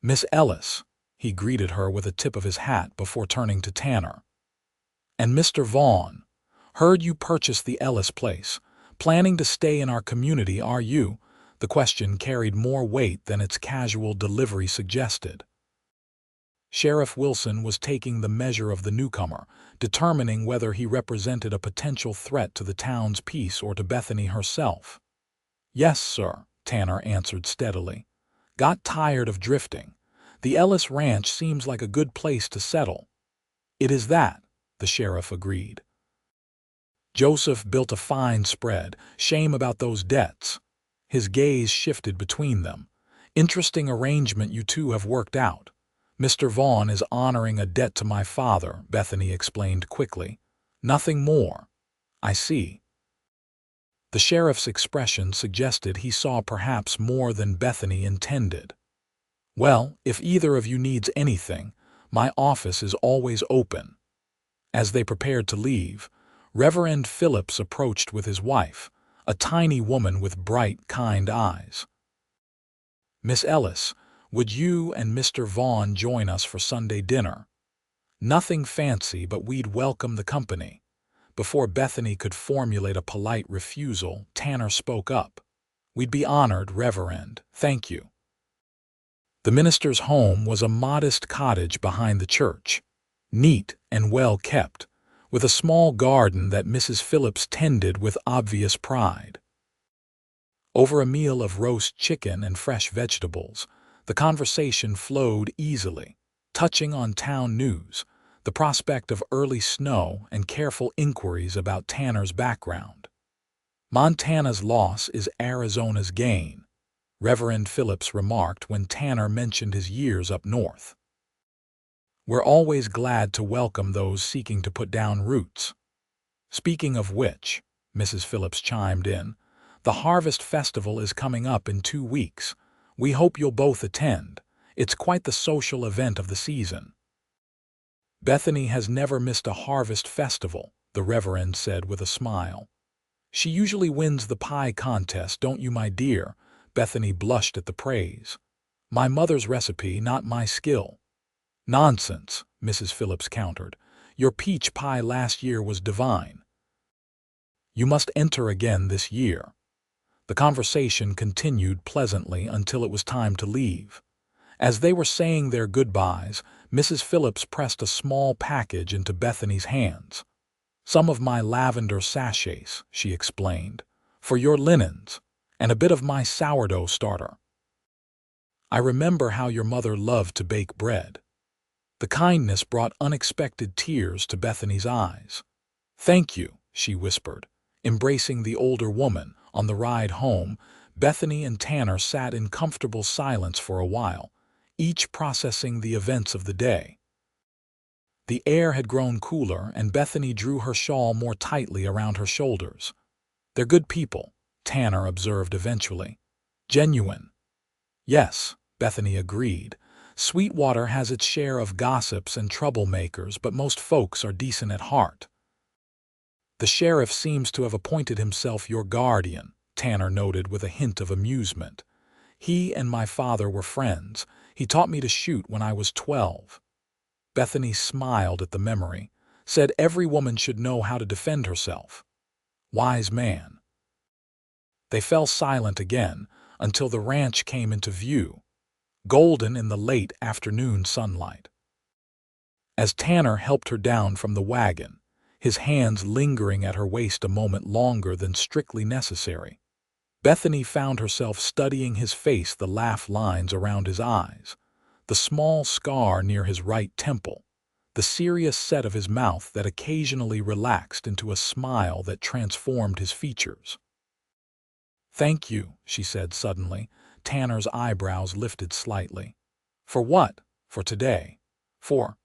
"Miss Ellis," he greeted her with a tip of his hat before turning to Tanner. "And Mr. Vaughn, heard you purchased the Ellis place. Planning to stay in our community, are you?" The question carried more weight than its casual delivery suggested. Sheriff Wilson was taking the measure of the newcomer, determining whether he represented a potential threat to the town's peace or to Bethany herself. "Yes, sir," Tanner answered steadily. "Got tired of drifting. The Ellis Ranch seems like a good place to settle." "It is that," the sheriff agreed. "Joseph built a fine spread. Shame about those debts." His gaze shifted between them. "Interesting arrangement you two have worked out." "Mr. Vaughn is honoring a debt to my father," Bethany explained quickly. "Nothing more." "I see." The sheriff's expression suggested he saw perhaps more than Bethany intended. "Well, if either of you needs anything, my office is always open." As they prepared to leave, Reverend Phillips approached with his wife, a tiny woman with bright, kind eyes. "Miss Ellis, would you and Mr. Vaughn join us for Sunday dinner? Nothing fancy, but we'd welcome the company." Before Bethany could formulate a polite refusal, Tanner spoke up. "We'd be honored, Reverend. Thank you." The minister's home was a modest cottage behind the church, neat and well kept, with a small garden that Mrs. Phillips tended with obvious pride. Over a meal of roast chicken and fresh vegetables, the conversation flowed easily, touching on town news, the prospect of early snow, and careful inquiries about Tanner's background. "Montana's loss is Arizona's gain," Reverend Phillips remarked when Tanner mentioned his years up north. "We're always glad to welcome those seeking to put down roots." "Speaking of which," Mrs. Phillips chimed in, "the Harvest Festival is coming up in 2 weeks. We hope you'll both attend. It's quite the social event of the season." "Bethany has never missed a harvest festival," the Reverend said with a smile. "She usually wins the pie contest, don't you, my dear?" Bethany blushed at the praise. "My mother's recipe, not my skill." "Nonsense," Mrs. Phillips countered. "Your peach pie last year was divine." "You must enter again this year." The conversation continued pleasantly until it was time to leave. As they were saying their goodbyes, Mrs. Phillips pressed a small package into Bethany's hands. "Some of my lavender sachets," she explained, "for your linens, and a bit of my sourdough starter. I remember how your mother loved to bake bread." The kindness brought unexpected tears to Bethany's eyes. "Thank you," she whispered, embracing the older woman. On the ride home, Bethany and Tanner sat in comfortable silence for a while, each processing the events of the day. The air had grown cooler, and Bethany drew her shawl more tightly around her shoulders. "They're good people," Tanner observed eventually. "Genuine." "Yes," Bethany agreed. "Sweetwater has its share of gossips and troublemakers, but most folks are decent at heart." "The sheriff seems to have appointed himself your guardian," Tanner noted with a hint of amusement. "He and my father were friends. He taught me to shoot when I was 12. Bethany smiled at the memory, said every woman should know how to defend herself. Wise man. They fell silent again until the ranch came into view, golden in the late afternoon sunlight. As Tanner helped her down from the wagon, his hands lingering at her waist a moment longer than strictly necessary, Bethany found herself studying his face, the laugh lines around his eyes, the small scar near his right temple, the serious set of his mouth that occasionally relaxed into a smile that transformed his features. "Thank you," she said suddenly. Tanner's eyebrows lifted slightly. "For what? For today? For—"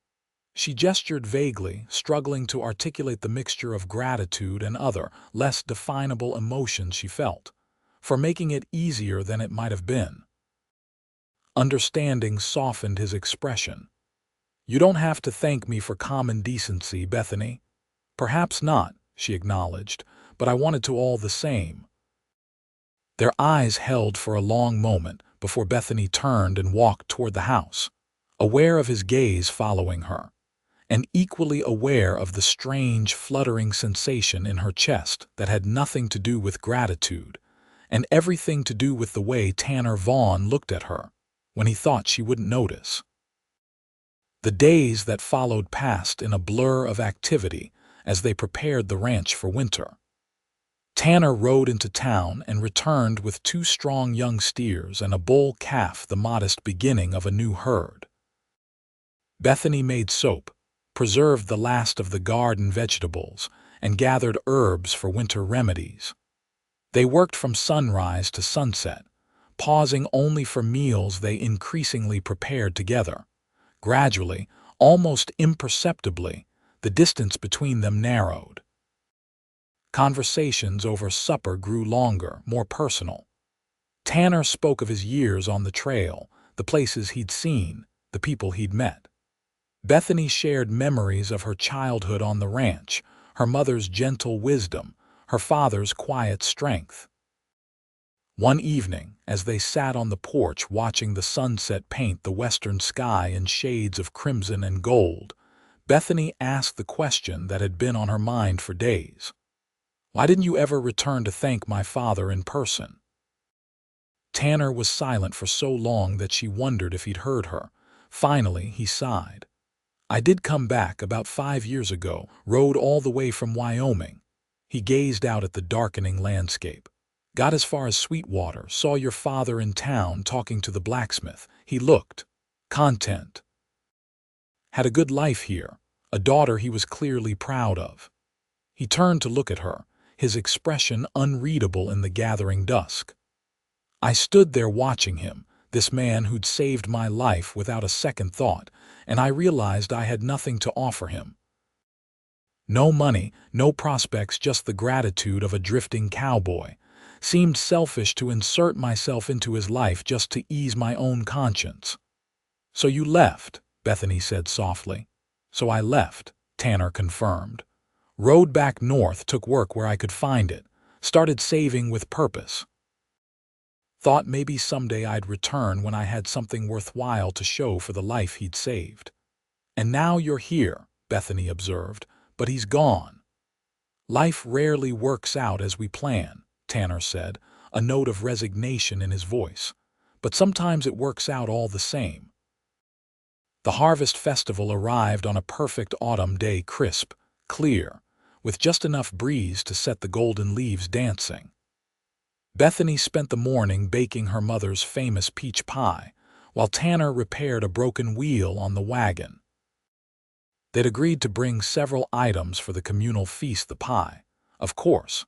She gestured vaguely, struggling to articulate the mixture of gratitude and other, less definable emotions she felt, for making it easier than it might have been. Understanding softened his expression. "You don't have to thank me for common decency, Bethany." "Perhaps not," she acknowledged, "but I wanted to all the same." Their eyes held for a long moment before Bethany turned and walked toward the house, aware of his gaze following her, and equally aware of the strange, fluttering sensation in her chest that had nothing to do with gratitude and everything to do with the way Tanner Vaughn looked at her when he thought she wouldn't notice. The days that followed passed in a blur of activity as they prepared the ranch for winter. Tanner rode into town and returned with 2 strong young steers and a bull calf, the modest beginning of a new herd. Bethany made soap, preserved the last of the garden vegetables, and gathered herbs for winter remedies. They worked from sunrise to sunset, pausing only for meals they increasingly prepared together. Gradually, almost imperceptibly, the distance between them narrowed. Conversations over supper grew longer, more personal. Tanner spoke of his years on the trail, the places he'd seen, the people he'd met. Bethany shared memories of her childhood on the ranch, her mother's gentle wisdom, her father's quiet strength. One evening, as they sat on the porch watching the sunset paint the western sky in shades of crimson and gold, Bethany asked the question that had been on her mind for days. "Why didn't you ever return to thank my father in person?" Tanner was silent for so long that she wondered if he'd heard her. Finally, he sighed. "I did come back about 5 years ago, rode all the way from Wyoming." He gazed out at the darkening landscape. "Got as far as Sweetwater, saw your father in town talking to the blacksmith." He looked content. Had a good life here, a daughter he was clearly proud of. He turned to look at her, his expression unreadable in the gathering dusk. I stood there watching him, this man who'd saved my life without a second thought, and I realized I had nothing to offer him. No money, no prospects, just the gratitude of a drifting cowboy. Seemed selfish to insert myself into his life just to ease my own conscience. "So you left," Bethany said softly. "So I left," Tanner confirmed. "Rode back north, took work where I could find it, started saving with purpose. Thought maybe someday I'd return when I had something worthwhile to show for the life he'd saved." "And now you're here," Bethany observed, "but he's gone." "Life rarely works out as we plan," Tanner said, a note of resignation in his voice. "But sometimes it works out all the same." The harvest festival arrived on a perfect autumn day, crisp, clear, with just enough breeze to set the golden leaves dancing. Bethany spent the morning baking her mother's famous peach pie, while Tanner repaired a broken wheel on the wagon. They'd agreed to bring several items for the communal feast: the pie, of course,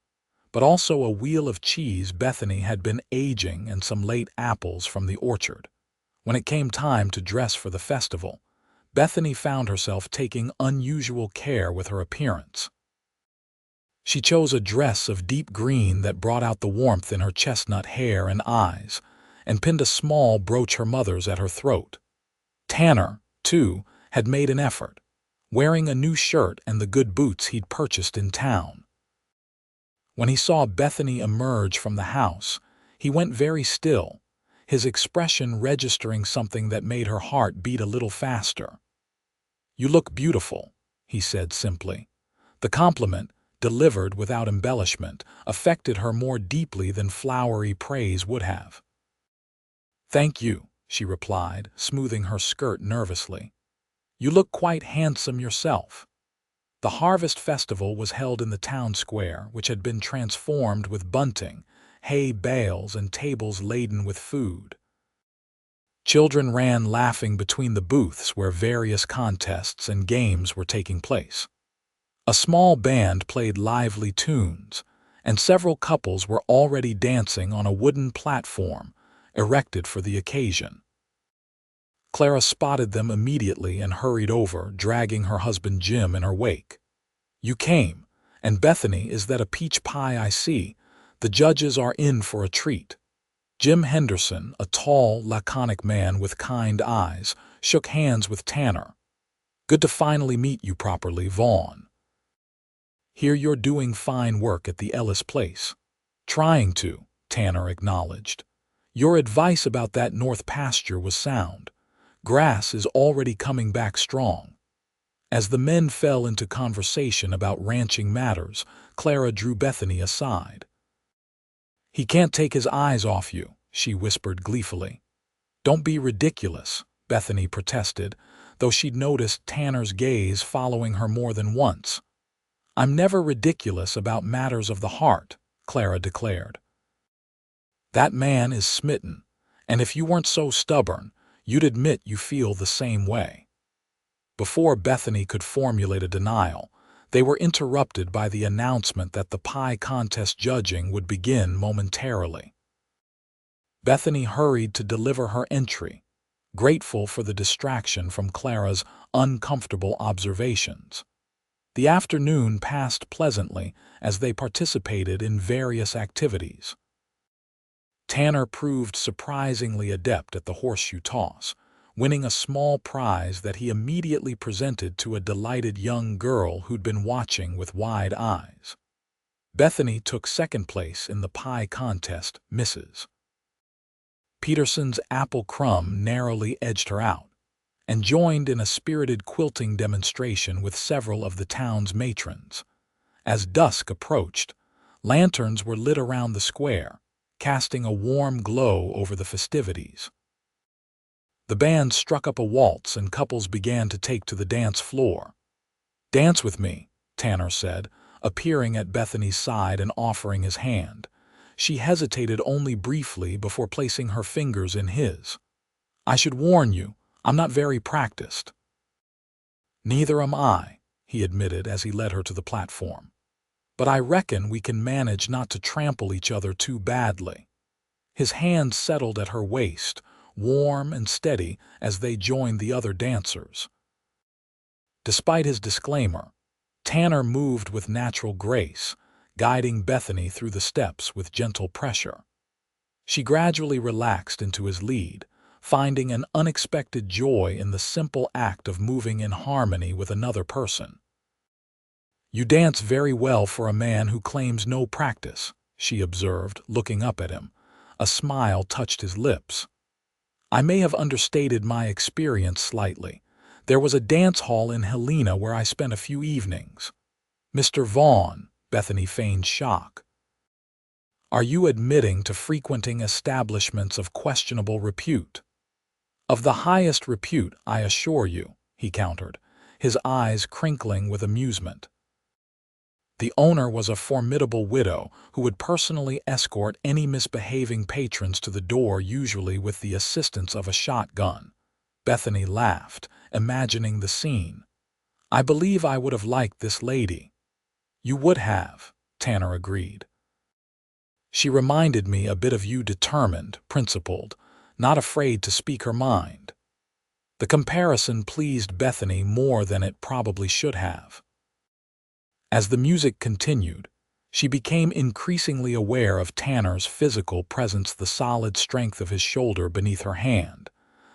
but also a wheel of cheese Bethany had been aging and some late apples from the orchard. When it came time to dress for the festival, Bethany found herself taking unusual care with her appearance. She chose a dress of deep green that brought out the warmth in her chestnut hair and eyes, and pinned a small brooch her mother's at her throat. Tanner, too, had made an effort, wearing a new shirt and the good boots he'd purchased in town. When he saw Bethany emerge from the house, he went very still, his expression registering something that made her heart beat a little faster. "You look beautiful," he said simply. The compliment, delivered without embellishment, affected her more deeply than flowery praise would have. "Thank you," she replied, smoothing her skirt nervously. "You look quite handsome yourself." The harvest festival was held in the town square, which had been transformed with bunting, hay bales, and tables laden with food. Children ran laughing between the booths where various contests and games were taking place. A small band played lively tunes, and several couples were already dancing on a wooden platform erected for the occasion. Clara spotted them immediately and hurried over, dragging her husband Jim in her wake. "You came, and Bethany, is that a peach pie I see? The judges are in for a treat." Jim Henderson, a tall, laconic man with kind eyes, shook hands with Tanner. "Good to finally meet you properly, Vaughn. Hear you're doing fine work at the Ellis place." "Trying to," Tanner acknowledged. "Your advice about that north pasture was sound. Grass is already coming back strong." As the men fell into conversation about ranching matters, Clara drew Bethany aside. "He can't take his eyes off you," she whispered gleefully. "Don't be ridiculous," Bethany protested, though she'd noticed Tanner's gaze following her more than once. "I'm never ridiculous about matters of the heart," Clara declared. "That man is smitten, and if you weren't so stubborn, you'd admit you feel the same way." Before Bethany could formulate a denial, they were interrupted by the announcement that the pie contest judging would begin momentarily. Bethany hurried to deliver her entry, grateful for the distraction from Clara's uncomfortable observations. The afternoon passed pleasantly as they participated in various activities. Tanner proved surprisingly adept at the horseshoe toss, winning a small prize that he immediately presented to a delighted young girl who'd been watching with wide eyes. Bethany took second place in the pie contest, Mrs. Peterson's apple crumb narrowly edged her out, and joined in a spirited quilting demonstration with several of the town's matrons. As dusk approached, lanterns were lit around the square, casting a warm glow over the festivities. The band struck up a waltz and couples began to take to the dance floor. "Dance with me," Tanner said, appearing at Bethany's side and offering his hand. She hesitated only briefly before placing her fingers in his. "I should warn you, I'm not very practiced." "Neither am I," he admitted as he led her to the platform. "But I reckon we can manage not to trample each other too badly." His hand settled at her waist, warm and steady as they joined the other dancers. Despite his disclaimer, Tanner moved with natural grace, guiding Bethany through the steps with gentle pressure. She gradually relaxed into his lead, finding an unexpected joy in the simple act of moving in harmony with another person. "You dance very well for a man who claims no practice," she observed, looking up at him. A smile touched his lips. "I may have understated my experience slightly. There was a dance hall in Helena where I spent a few evenings." "Mr. Vaughn," Bethany feigned shock. "Are you admitting to frequenting establishments of questionable repute?" "Of the highest repute, I assure you," he countered, his eyes crinkling with amusement. The owner was a formidable widow who would personally escort any misbehaving patrons to the door, usually with the assistance of a shotgun. Bethany laughed, imagining the scene. "I believe I would have liked this lady." "You would have," Tanner agreed. "She reminded me a bit of you, determined, principled, not afraid to speak her mind." The comparison pleased Bethany more than it probably should have. As the music continued, she became increasingly aware of Tanner's physical presence, the solid strength of his shoulder beneath her hand,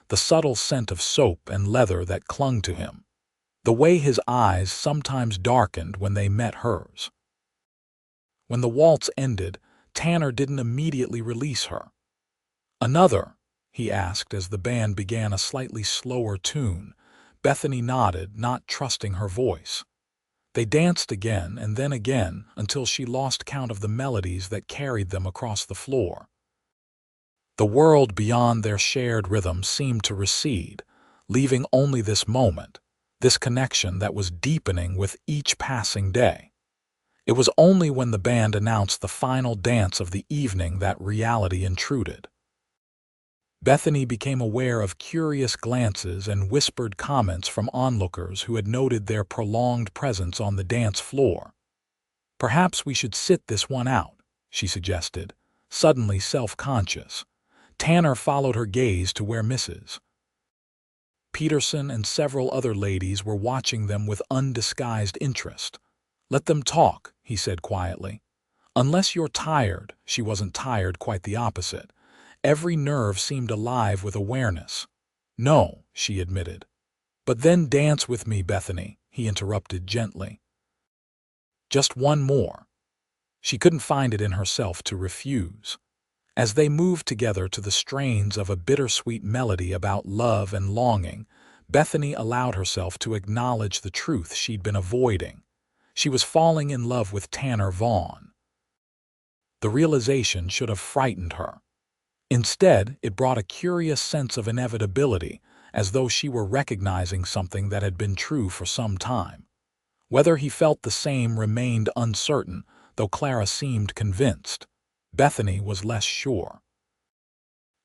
the subtle scent of soap and leather that clung to him, the way his eyes sometimes darkened when they met hers. When the waltz ended, Tanner didn't immediately release her. "Another," he asked as the band began a slightly slower tune. Bethany nodded, not trusting her voice. They danced again and then again until she lost count of the melodies that carried them across the floor. The world beyond their shared rhythm seemed to recede, leaving only this moment, this connection that was deepening with each passing day. It was only when the band announced the final dance of the evening that reality intruded. Bethany became aware of curious glances and whispered comments from onlookers who had noted their prolonged presence on the dance floor. "Perhaps we should sit this one out," she suggested, suddenly self-conscious. Tanner followed her gaze to where Mrs. Peterson and several other ladies were watching them with undisguised interest. "Let them talk," he said quietly. "Unless you're tired." She wasn't tired, quite the opposite. Every nerve seemed alive with awareness. "No," she admitted. "But then dance with me, Bethany," he interrupted gently. "Just one more." She couldn't find it in herself to refuse. As they moved together to the strains of a bittersweet melody about love and longing, Bethany allowed herself to acknowledge the truth she'd been avoiding. She was falling in love with Tanner Vaughn. The realization should have frightened her. Instead, it brought a curious sense of inevitability, as though she were recognizing something that had been true for some time. Whether he felt the same remained uncertain, though Clara seemed convinced. Bethany was less sure.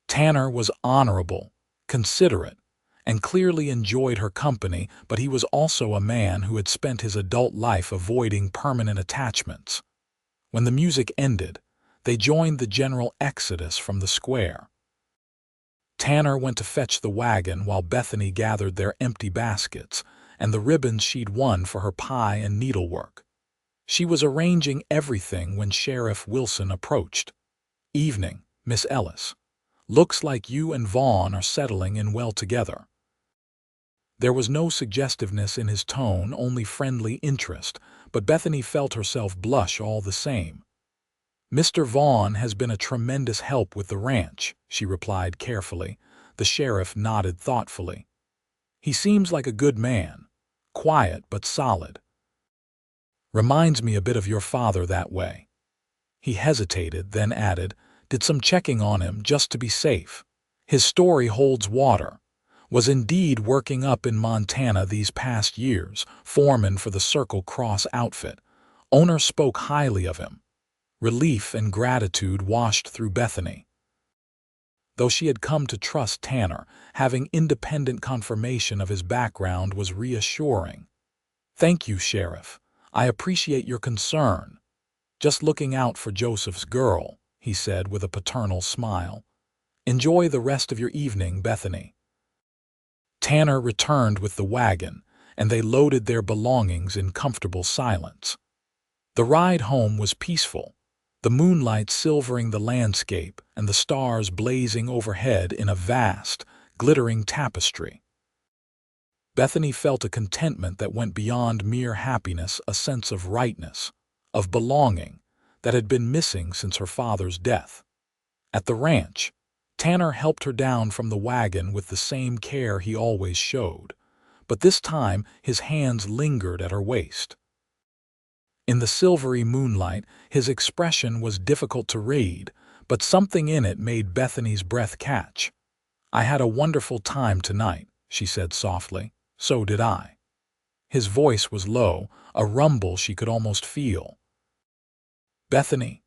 Tanner was honorable, considerate, and clearly enjoyed her company, but he was also a man who had spent his adult life avoiding permanent attachments. When the music ended, they joined the general exodus from the square. Tanner went to fetch the wagon while Bethany gathered their empty baskets and the ribbons she'd won for her pie and needlework. She was arranging everything when Sheriff Wilson approached. "Evening, Miss Ellis. Looks like you and Vaughn are settling in well together." There was no suggestiveness in his tone, only friendly interest, but Bethany felt herself blush all the same. "Mr. Vaughn has been a tremendous help with the ranch," she replied carefully. The sheriff nodded thoughtfully. "He seems like a good man, quiet but solid. Reminds me a bit of your father that way." He hesitated, then added, "Did some checking on him just to be safe. His story holds water. Was indeed working up in Montana these past years, foreman for the Circle Cross outfit. Owner spoke highly of him." Relief and gratitude washed through Bethany. Though she had come to trust Tanner, having independent confirmation of his background was reassuring. "Thank you, Sheriff. I appreciate your concern. Just looking out for Joseph's girl," he said with a paternal smile. "Enjoy the rest of your evening, Bethany." Tanner returned with the wagon, and they loaded their belongings in comfortable silence. The ride home was peaceful, the moonlight silvering the landscape and the stars blazing overhead in a vast, glittering tapestry. Bethany felt a contentment that went beyond mere happiness, a sense of rightness, of belonging, that had been missing since her father's death. At the ranch, Tanner helped her down from the wagon with the same care he always showed, but this time his hands lingered at her waist. In the silvery moonlight, his expression was difficult to read, but something in it made Bethany's breath catch. "I had a wonderful time tonight," she said softly. "So did I." His voice was low, a rumble she could almost feel. "Bethany,"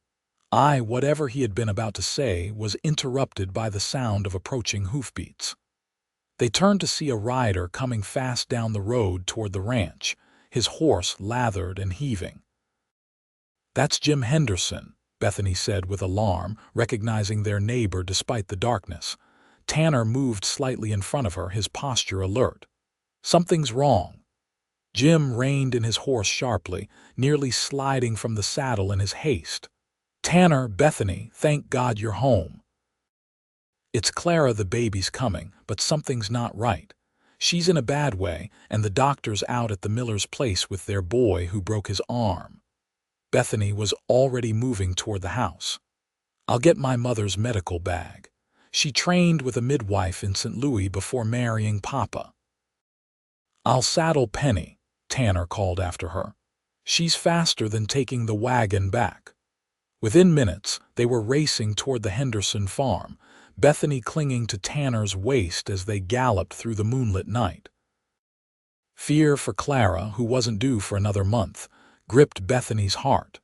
whatever he had been about to say was interrupted by the sound of approaching hoofbeats. They turned to see a rider coming fast down the road toward the ranch, his horse lathered and heaving. "That's Jim Henderson," Bethany said with alarm, recognizing their neighbor despite the darkness. Tanner moved slightly in front of her, his posture alert. "Something's wrong." Jim reined in his horse sharply, nearly sliding from the saddle in his haste. "Tanner, Bethany, thank God you're home." "It's Clara, the baby's coming, but something's not right. She's in a bad way, and the doctor's out at the miller's place with their boy who broke his arm." Bethany was already moving toward the house. "I'll get my mother's medical bag." She trained with a midwife in St. Louis before marrying Papa. "I'll saddle Penny," Tanner called after her. "She's faster than taking the wagon back." Within minutes, they were racing toward the Henderson farm, Bethany clinging to Tanner's waist as they galloped through the moonlit night. Fear for Clara, who wasn't due for another month, gripped Bethany's heart.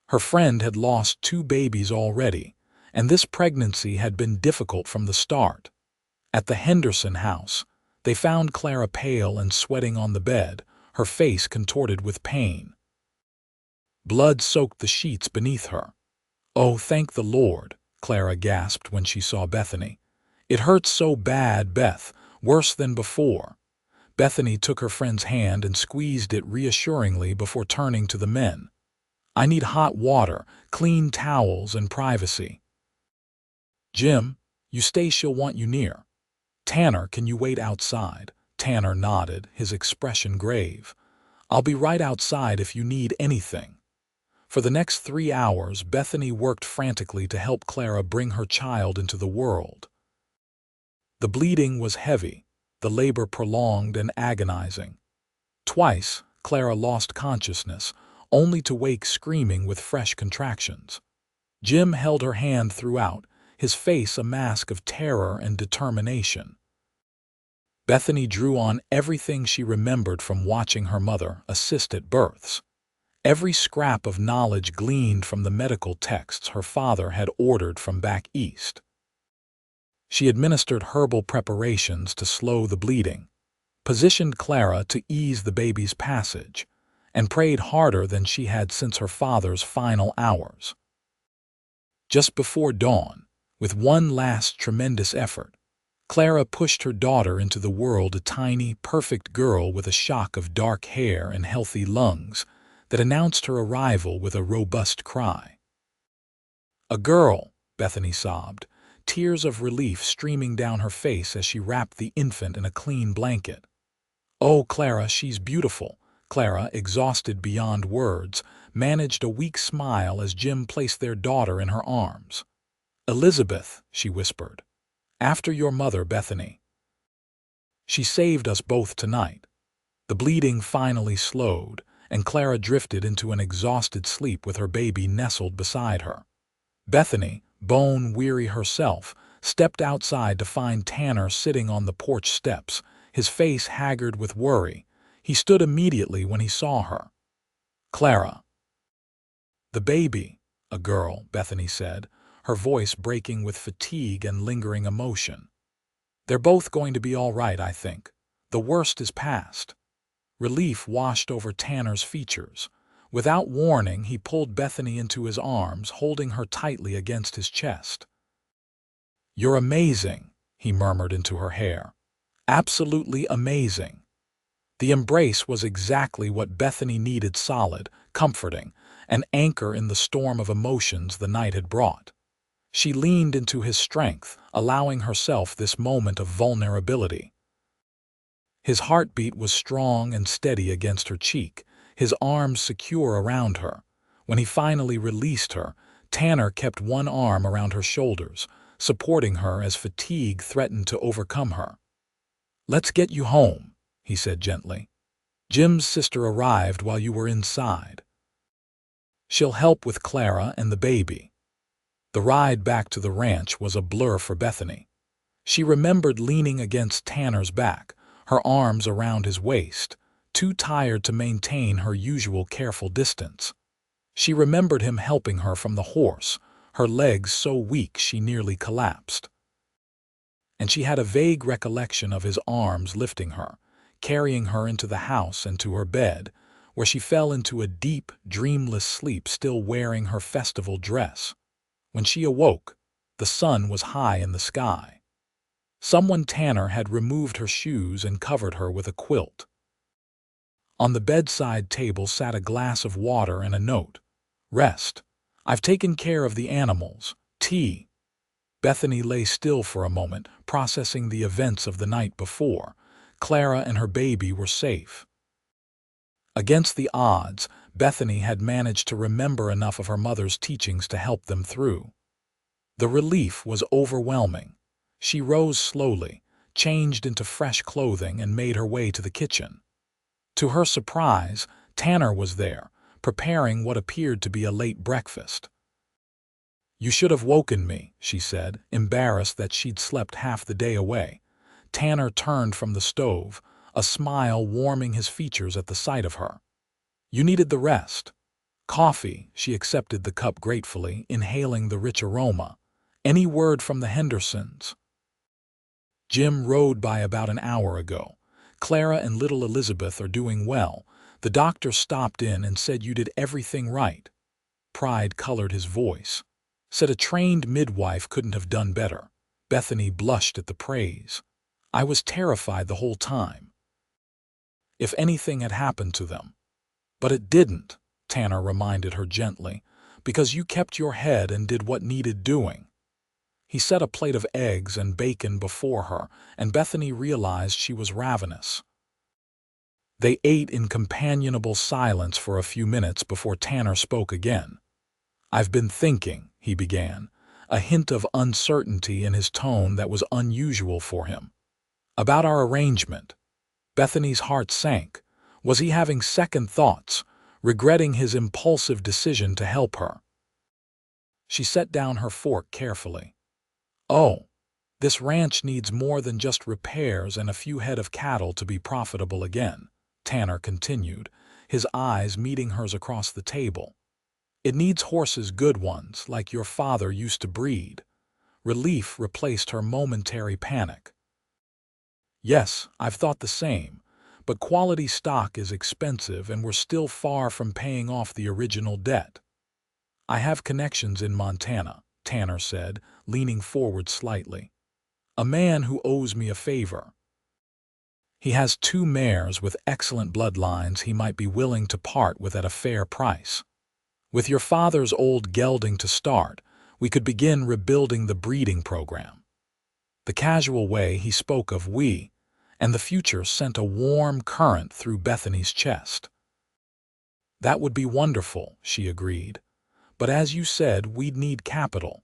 Her friend had lost 2 babies already, and this pregnancy had been difficult from the start. At the Henderson house, they found Clara pale and sweating on the bed, her face contorted with pain. Blood soaked the sheets beneath her. "Oh, thank the Lord," Clara gasped when she saw Bethany. "It hurts so bad, Beth, worse than before." Bethany took her friend's hand and squeezed it reassuringly before turning to the men. "I need hot water, clean towels, and privacy. Jim, you stay, she'll want you near. Tanner, can you wait outside?" Tanner nodded, his expression grave. "I'll be right outside if you need anything." For the next 3 hours, Bethany worked frantically to help Clara bring her child into the world. The bleeding was heavy, the labor prolonged and agonizing. Twice, Clara lost consciousness, only to wake screaming with fresh contractions. Jim held her hand throughout, his face a mask of terror and determination. Bethany drew on everything she remembered from watching her mother assist at births. Every scrap of knowledge gleaned from the medical texts her father had ordered from back east. She administered herbal preparations to slow the bleeding, positioned Clara to ease the baby's passage, and prayed harder than she had since her father's final hours. Just before dawn, with one last tremendous effort, Clara pushed her daughter into the world, a tiny, perfect girl with a shock of dark hair and healthy lungs that announced her arrival with a robust cry. "A girl," Bethany sobbed, tears of relief streaming down her face as she wrapped the infant in a clean blanket. "Oh, Clara, she's beautiful." Clara, exhausted beyond words, managed a weak smile as Jim placed their daughter in her arms. "Elizabeth," she whispered, "after your mother, Bethany. She saved us both tonight." The bleeding finally slowed, and Clara drifted into an exhausted sleep with her baby nestled beside her. Bethany, bone-weary herself, stepped outside to find Tanner sitting on the porch steps, his face haggard with worry. He stood immediately when he saw her. "Clara." "The baby." "A girl," Bethany said, her voice breaking with fatigue and lingering emotion. "They're both going to be all right, I think. The worst is past." Relief washed over Tanner's features. Without warning, he pulled Bethany into his arms, holding her tightly against his chest. "You're amazing," he murmured into her hair. "Absolutely amazing." The embrace was exactly what Bethany needed, solid, comforting, an anchor in the storm of emotions the night had brought. She leaned into his strength, allowing herself this moment of vulnerability. His heartbeat was strong and steady against her cheek, his arms secure around her. When he finally released her, Tanner kept one arm around her shoulders, supporting her as fatigue threatened to overcome her. "Let's get you home," he said gently. "Jim's sister arrived while you were inside. She'll help with Clara and the baby." The ride back to the ranch was a blur for Bethany. She remembered leaning against Tanner's back, her arms around his waist, too tired to maintain her usual careful distance. She remembered him helping her from the horse, her legs so weak she nearly collapsed. And she had a vague recollection of his arms lifting her, carrying her into the house and to her bed, where she fell into a deep, dreamless sleep, still wearing her festival dress. When she awoke, the sun was high in the sky. Tanner had removed her shoes and covered her with a quilt. On the bedside table sat a glass of water and a note. "Rest. I've taken care of the animals. Tea." Bethany lay still for a moment, processing the events of the night before. Clara and her baby were safe. Against the odds, Bethany had managed to remember enough of her mother's teachings to help them through. The relief was overwhelming. She rose slowly, changed into fresh clothing, and made her way to the kitchen. To her surprise, Tanner was there, preparing what appeared to be a late breakfast. "You should have woken me," she said, embarrassed that she'd slept half the day away. Tanner turned from the stove, a smile warming his features at the sight of her. "You needed the rest." "Coffee," she accepted the cup gratefully, inhaling the rich aroma. "Any word from the Hendersons?" "Jim rode by about an hour ago. Clara and little Elizabeth are doing well. The doctor stopped in and said you did everything right." Pride colored his voice. "Said a trained midwife couldn't have done better." Bethany blushed at the praise. "I was terrified the whole time. If anything had happened to them." "But it didn't," Tanner reminded her gently, "because you kept your head and did what needed doing." He set a plate of eggs and bacon before her, and Bethany realized she was ravenous. They ate in companionable silence for a few minutes before Tanner spoke again. "I've been thinking," he began, a hint of uncertainty in his tone that was unusual for him. "About our arrangement." Bethany's heart sank. Was he having second thoughts, regretting his impulsive decision to help her? She set down her fork carefully. "Oh, this ranch needs more than just repairs and a few head of cattle to be profitable again," Tanner continued, his eyes meeting hers across the table. "It needs horses, good ones, like your father used to breed." Relief replaced her momentary panic. "Yes, I've thought the same, but quality stock is expensive and we're still far from paying off the original debt." "I have connections in Montana," Tanner said, leaning forward slightly. "A man who owes me a favor. He has 2 mares with excellent bloodlines he might be willing to part with at a fair price. With your father's old gelding to start, we could begin rebuilding the breeding program." The casual way he spoke of "we" and the future sent a warm current through Bethany's chest. "That would be wonderful," she agreed. "But as you said, we'd need capital."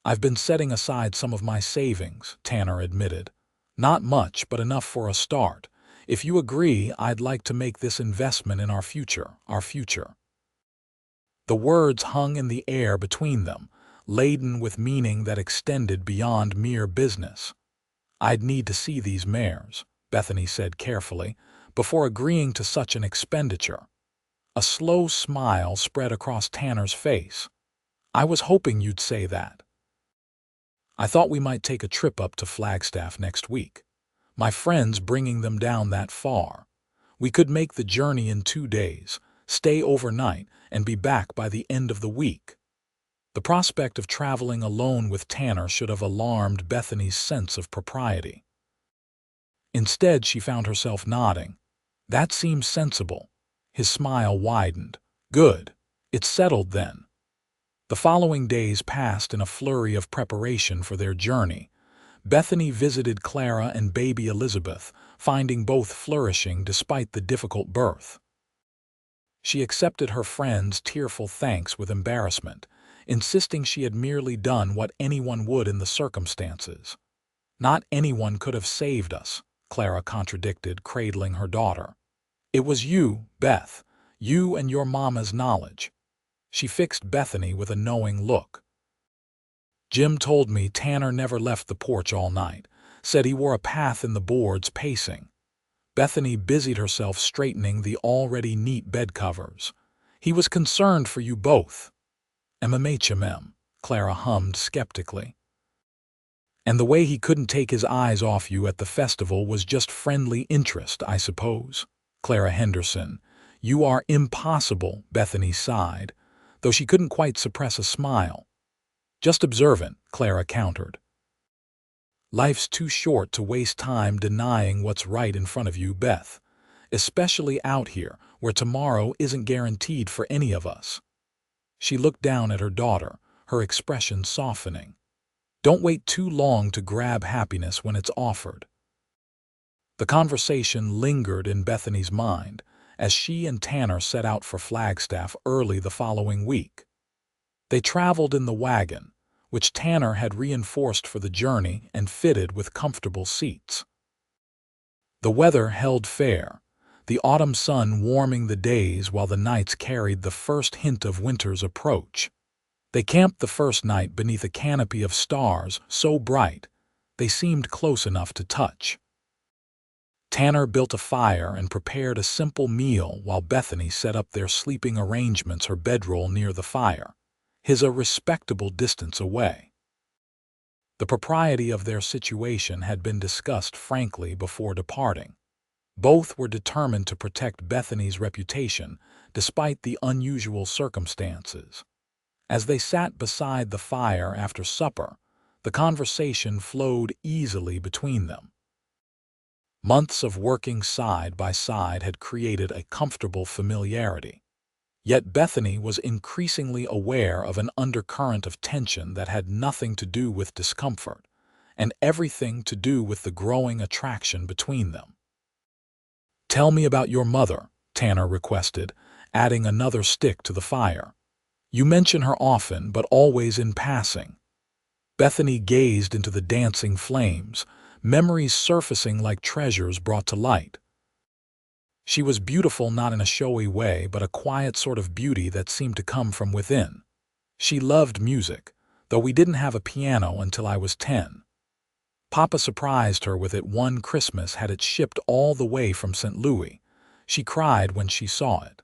"I've been setting aside some of my savings," Tanner admitted. "Not much, but enough for a start. If you agree, I'd like to make this investment in our future, our future." The words hung in the air between them, laden with meaning that extended beyond mere business. "I'd need to see these mares," Bethany said carefully, before agreeing to such an expenditure. A slow smile spread across Tanner's face. "I was hoping you'd say that. I thought we might take a trip up to Flagstaff next week. My friend's bringing them down that far. We could make the journey in 2 days, stay overnight, and be back by the end of the week." The prospect of traveling alone with Tanner should have alarmed Bethany's sense of propriety. Instead, she found herself nodding. "That seems sensible." His smile widened. "Good. It's settled then." The following days passed in a flurry of preparation for their journey. Bethany visited Clara and baby Elizabeth, finding both flourishing despite the difficult birth. She accepted her friend's tearful thanks with embarrassment, insisting she had merely done what anyone would in the circumstances. "Not anyone could have saved us," Clara contradicted, cradling her daughter. "It was you, Beth, you and your mama's knowledge." She fixed Bethany with a knowing look. "Jim told me Tanner never left the porch all night, said he wore a path in the boards pacing." Bethany busied herself straightening the already neat bed covers. "He was concerned for you both." "MMHMM," Clara hummed skeptically. "And the way he couldn't take his eyes off you at the festival was just friendly interest, I suppose." "Clara Henderson, you are impossible," Bethany sighed, though she couldn't quite suppress a smile. "Just observant," Clara countered. "Life's too short to waste time denying what's right in front of you, Beth, especially out here where tomorrow isn't guaranteed for any of us." She looked down at her daughter, her expression softening. "Don't wait too long to grab happiness when it's offered." The conversation lingered in Bethany's mind as she and Tanner set out for Flagstaff early the following week. They traveled in the wagon, which Tanner had reinforced for the journey and fitted with comfortable seats. The weather held fair, the autumn sun warming the days while the nights carried the first hint of winter's approach. They camped the first night beneath a canopy of stars so bright they seemed close enough to touch. Tanner built a fire and prepared a simple meal while Bethany set up their sleeping arrangements, her bedroll near the fire, his a respectable distance away. The propriety of their situation had been discussed frankly before departing. Both were determined to protect Bethany's reputation despite the unusual circumstances. As they sat beside the fire after supper, the conversation flowed easily between them. Months of working side by side had created a comfortable familiarity. Yet Bethany was increasingly aware of an undercurrent of tension that had nothing to do with discomfort, and everything to do with the growing attraction between them. "Tell me about your mother," Tanner requested, adding another stick to the fire. "You mention her often, but always in passing." Bethany gazed into the dancing flames, memories surfacing like treasures brought to light. She was beautiful not in a showy way, but a quiet sort of beauty that seemed to come from within. She loved music, though we didn't have a piano until I was 10. Papa surprised her with it one Christmas, had it shipped all the way from St. Louis. She cried when she saw it.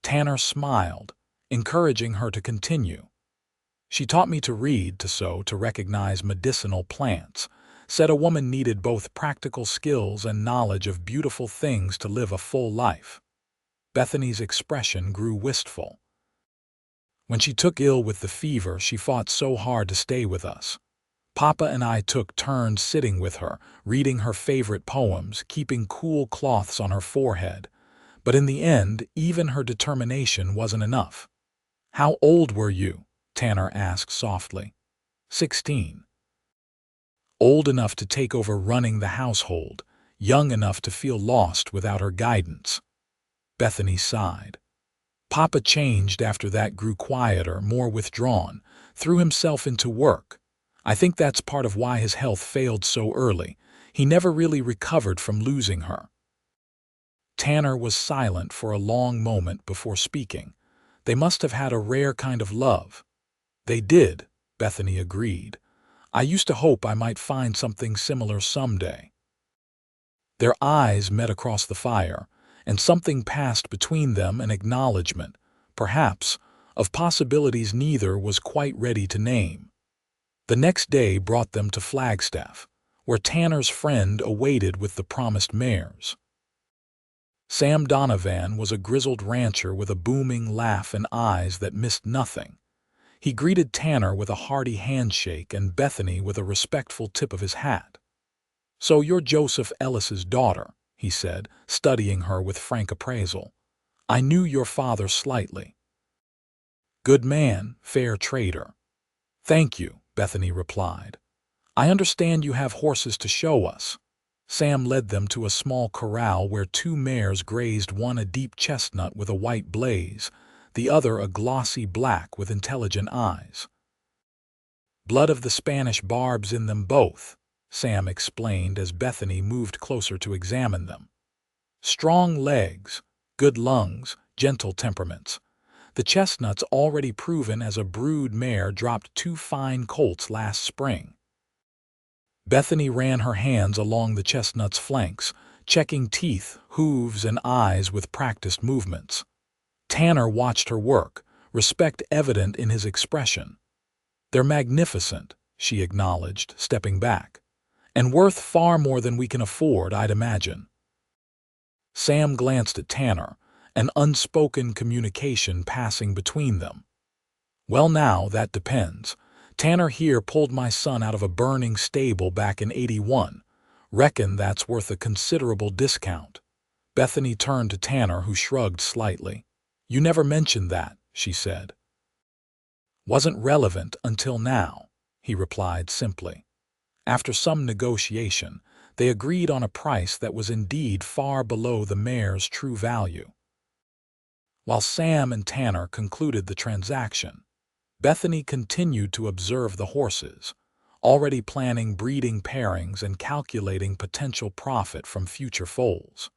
Tanner smiled, encouraging her to continue. "She taught me to read, to sew, to recognize medicinal plants. Said a woman needed both practical skills and knowledge of beautiful things to live a full life." Bethany's expression grew wistful. "When she took ill with the fever, she fought so hard to stay with us. Papa and I took turns sitting with her, reading her favorite poems, keeping cool cloths on her forehead. But in the end, even her determination wasn't enough." "How old were you?" Tanner asked softly. 16. "Old enough to take over running the household, young enough to feel lost without her guidance." Bethany sighed. "Papa changed after that, grew quieter, more withdrawn, threw himself into work. I think that's part of why his health failed so early. He never really recovered from losing her." Tanner was silent for a long moment before speaking. They must have had a rare kind of love. "They did," Bethany agreed. "I used to hope I might find something similar someday." Their eyes met across the fire, and something passed between them, an acknowledgement, perhaps, of possibilities neither was quite ready to name. The next day brought them to Flagstaff, where Tanner's friend awaited with the promised mares. Sam Donovan was a grizzled rancher with a booming laugh and eyes that missed nothing. He greeted Tanner with a hearty handshake and Bethany with a respectful tip of his hat. "So you're Joseph Ellis's daughter," he said, studying her with frank appraisal. "I knew your father slightly." "Good man, fair trader." "Thank you," Bethany replied. "I understand you have horses to show us." Sam led them to a small corral where two mares grazed, one a deep chestnut with a white blaze, the other a glossy black with intelligent eyes. "Blood of the Spanish barbs in them both," Sam explained as Bethany moved closer to examine them. "Strong legs, good lungs, gentle temperaments. The chestnut's already proven as a brood mare, dropped 2 fine colts last spring." Bethany ran her hands along the chestnut's flanks, checking teeth, hooves, and eyes with practiced movements. Tanner watched her work, respect evident in his expression. "They're magnificent," she acknowledged, stepping back. "And worth far more than we can afford, I'd imagine." Sam glanced at Tanner, an unspoken communication passing between them. "Well now, that depends. Tanner here pulled my son out of a burning stable back in '81. Reckon that's worth a considerable discount." Bethany turned to Tanner, who shrugged slightly. "You never mentioned that," she said. "Wasn't relevant until now," he replied simply. After some negotiation, they agreed on a price that was indeed far below the mare's true value. While Sam and Tanner concluded the transaction, Bethany continued to observe the horses, already planning breeding pairings and calculating potential profit from future foals.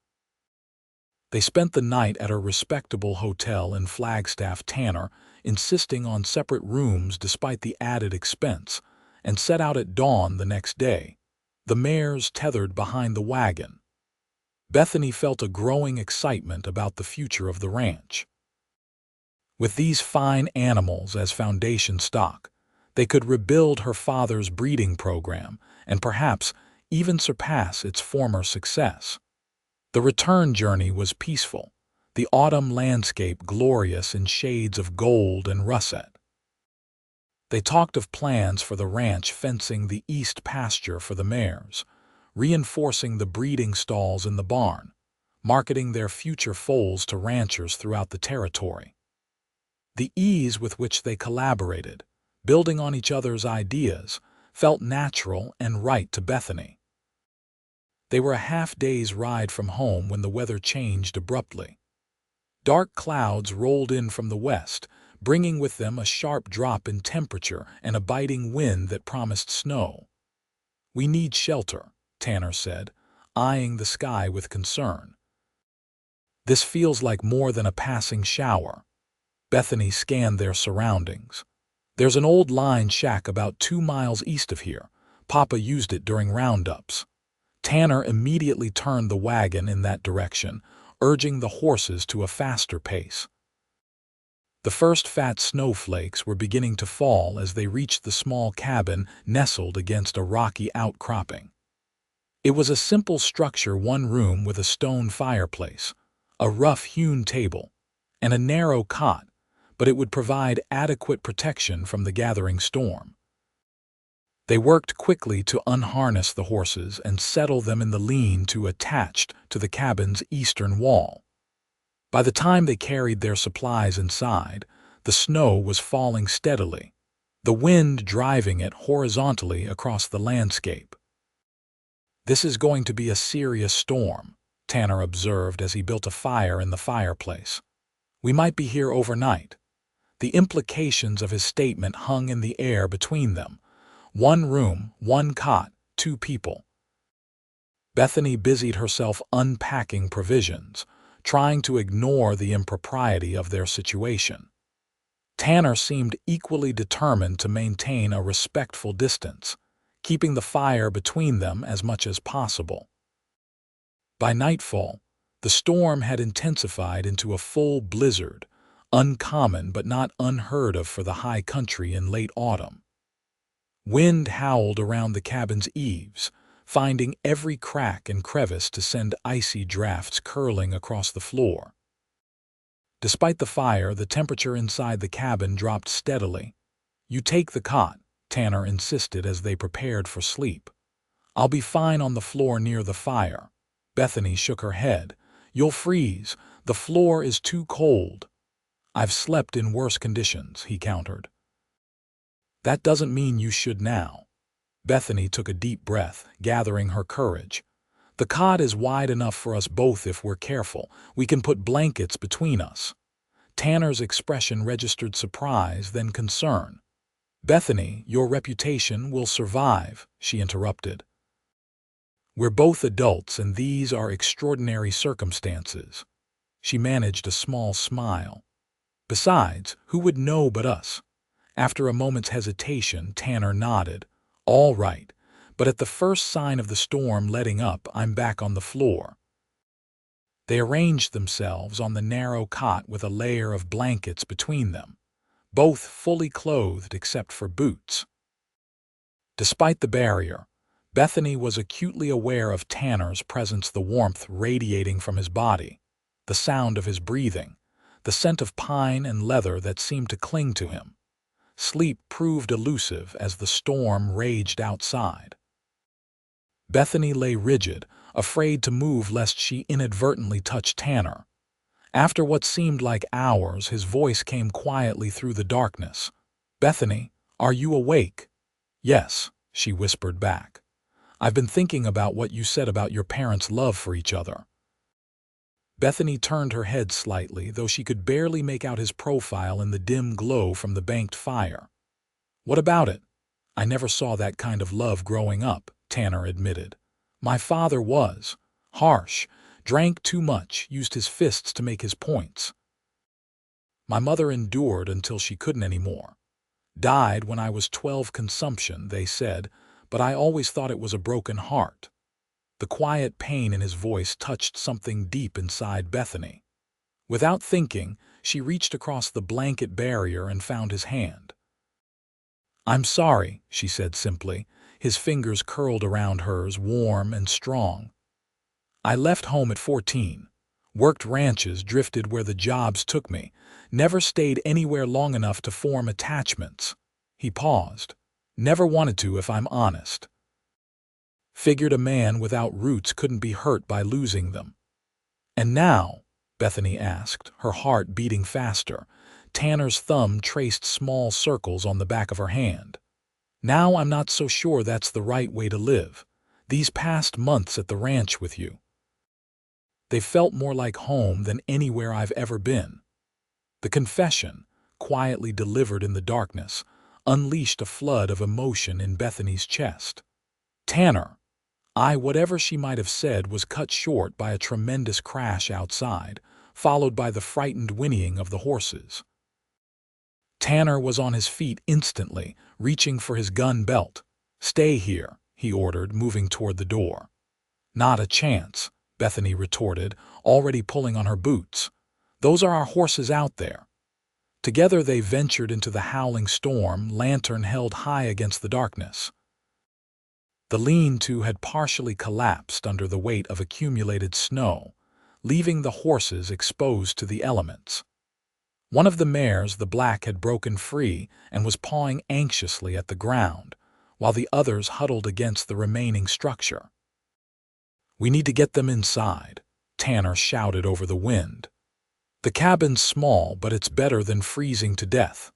They spent the night at a respectable hotel in Flagstaff, Tanner, insisting on separate rooms despite the added expense, and set out at dawn the next day, the mares tethered behind the wagon. Bethany felt a growing excitement about the future of the ranch. With these fine animals as foundation stock, they could rebuild her father's breeding program and perhaps even surpass its former success. The return journey was peaceful, the autumn landscape glorious in shades of gold and russet. They talked of plans for the ranch fencing the east pasture for the mares, reinforcing the breeding stalls in the barn, marketing their future foals to ranchers throughout the territory. The ease with which they collaborated, building on each other's ideas, felt natural and right to Bethany. They were a half-day's ride from home when the weather changed abruptly. Dark clouds rolled in from the west, bringing with them a sharp drop in temperature and a biting wind that promised snow. "We need shelter," Tanner said, eyeing the sky with concern. "This feels like more than a passing shower." Bethany scanned their surroundings. "There's an old line shack about 2 miles east of here. Papa used it during roundups." Tanner immediately turned the wagon in that direction, urging the horses to a faster pace. The first fat snowflakes were beginning to fall as they reached the small cabin nestled against a rocky outcropping. It was a simple structure, one room with a stone fireplace, a rough-hewn table, and a narrow cot, but it would provide adequate protection from the gathering storm. They worked quickly to unharness the horses and settle them in the lean-to attached to the cabin's eastern wall. By the time they carried their supplies inside, the snow was falling steadily, the wind driving it horizontally across the landscape. "This is going to be a serious storm," Tanner observed as he built a fire in the fireplace. "We might be here overnight." The implications of his statement hung in the air between them. 1 room, 1 cot, 2 people. Bethany busied herself unpacking provisions, trying to ignore the impropriety of their situation. Tanner seemed equally determined to maintain a respectful distance, keeping the fire between them as much as possible. By nightfall, the storm had intensified into a full blizzard, uncommon but not unheard of for the high country in late autumn. Wind howled around the cabin's eaves, finding every crack and crevice to send icy drafts curling across the floor. Despite the fire, the temperature inside the cabin dropped steadily. "You take the cot," Tanner insisted as they prepared for sleep. "I'll be fine on the floor near the fire." Bethany shook her head. "You'll freeze. The floor is too cold." "I've slept in worse conditions," he countered. "That doesn't mean you should now." Bethany took a deep breath, gathering her courage. "The cot is wide enough for us both if we're careful. We can put blankets between us." Tanner's expression registered surprise, then concern. "Bethany, your reputation will survive," she interrupted. "We're both adults and these are extraordinary circumstances." She managed a small smile. "Besides, who would know but us?" After a moment's hesitation, Tanner nodded. "All right, but at the first sign of the storm letting up, I'm back on the floor." They arranged themselves on the narrow cot with a layer of blankets between them, both fully clothed except for boots. Despite the barrier, Bethany was acutely aware of Tanner's presence, the warmth radiating from his body, the sound of his breathing, the scent of pine and leather that seemed to cling to him. Sleep proved elusive as the storm raged outside. Bethany lay rigid, afraid to move lest she inadvertently touch Tanner. After what seemed like hours, his voice came quietly through the darkness. "Bethany, are you awake?" "Yes," she whispered back. "I've been thinking about what you said about your parents' love for each other." Bethany turned her head slightly, though she could barely make out his profile in the dim glow from the banked fire. "What about it? I never saw that kind of love growing up," Tanner admitted. "My father was harsh, drank too much, used his fists to make his points. My mother endured until she couldn't anymore. Died when I was 12, consumption, they said, but I always thought it was a broken heart." The quiet pain in his voice touched something deep inside Bethany. Without thinking, she reached across the blanket barrier and found his hand. "I'm sorry," she said simply, his fingers curled around hers, warm and strong. "I left home at 14, worked ranches, drifted where the jobs took me, never stayed anywhere long enough to form attachments." He paused. "Never wanted to, if I'm honest. Figured a man without roots couldn't be hurt by losing them." "And now?" Bethany asked, her heart beating faster. Tanner's thumb traced small circles on the back of her hand. "Now I'm not so sure that's the right way to live. These past months at the ranch with you, they felt more like home than anywhere I've ever been." The confession, quietly delivered in the darkness, unleashed a flood of emotion in Bethany's chest. "Tanner," whatever she might have said was cut short by a tremendous crash outside, followed by the frightened whinnying of the horses. Tanner was on his feet instantly, reaching for his gun belt. "Stay here," he ordered, moving toward the door. "Not a chance," Bethany retorted, already pulling on her boots. "Those are our horses out there." Together they ventured into the howling storm, lantern held high against the darkness. The lean-to had partially collapsed under the weight of accumulated snow, leaving the horses exposed to the elements. One of the mares, the black, had broken free and was pawing anxiously at the ground, while the others huddled against the remaining structure. "We need to get them inside," Tanner shouted over the wind. "The cabin's small, but it's better than freezing to death."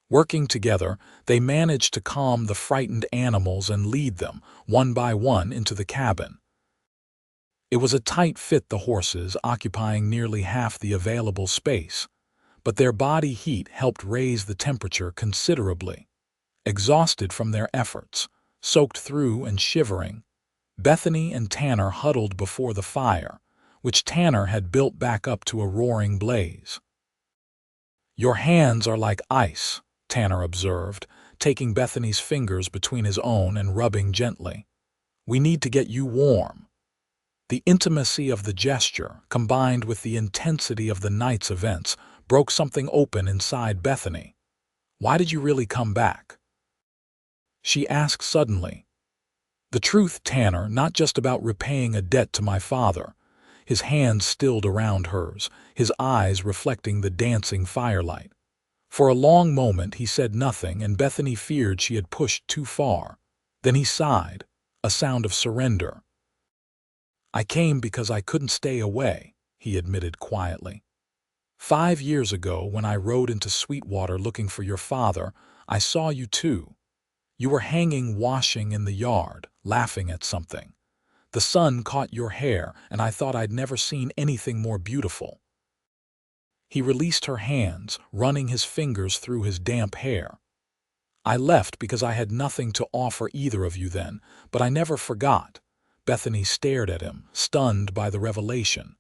Working together, they managed to calm the frightened animals and lead them, one by one, into the cabin. It was a tight fit, the horses occupying nearly half the available space, but their body heat helped raise the temperature considerably. Exhausted from their efforts, soaked through and shivering, Bethany and Tanner huddled before the fire, which Tanner had built back up to a roaring blaze. "Your hands are like ice," Tanner observed, taking Bethany's fingers between his own and rubbing gently. "We need to get you warm." The intimacy of the gesture, combined with the intensity of the night's events, broke something open inside Bethany. "Why did you really come back?" she asked suddenly. "The truth, Tanner, not just about repaying a debt to my father." His hands stilled around hers, his eyes reflecting the dancing firelight. For a long moment he said nothing, and Bethany feared she had pushed too far. Then he sighed, a sound of surrender. "I came because I couldn't stay away," he admitted quietly. 5 years ago, when I rode into Sweetwater looking for your father, I saw you too. You were hanging washing in the yard, laughing at something. The sun caught your hair, and I thought I'd never seen anything more beautiful." He released her hands, running his fingers through his damp hair. "I left because I had nothing to offer either of you then, but I never forgot." Bethany stared at him, stunned by the revelation.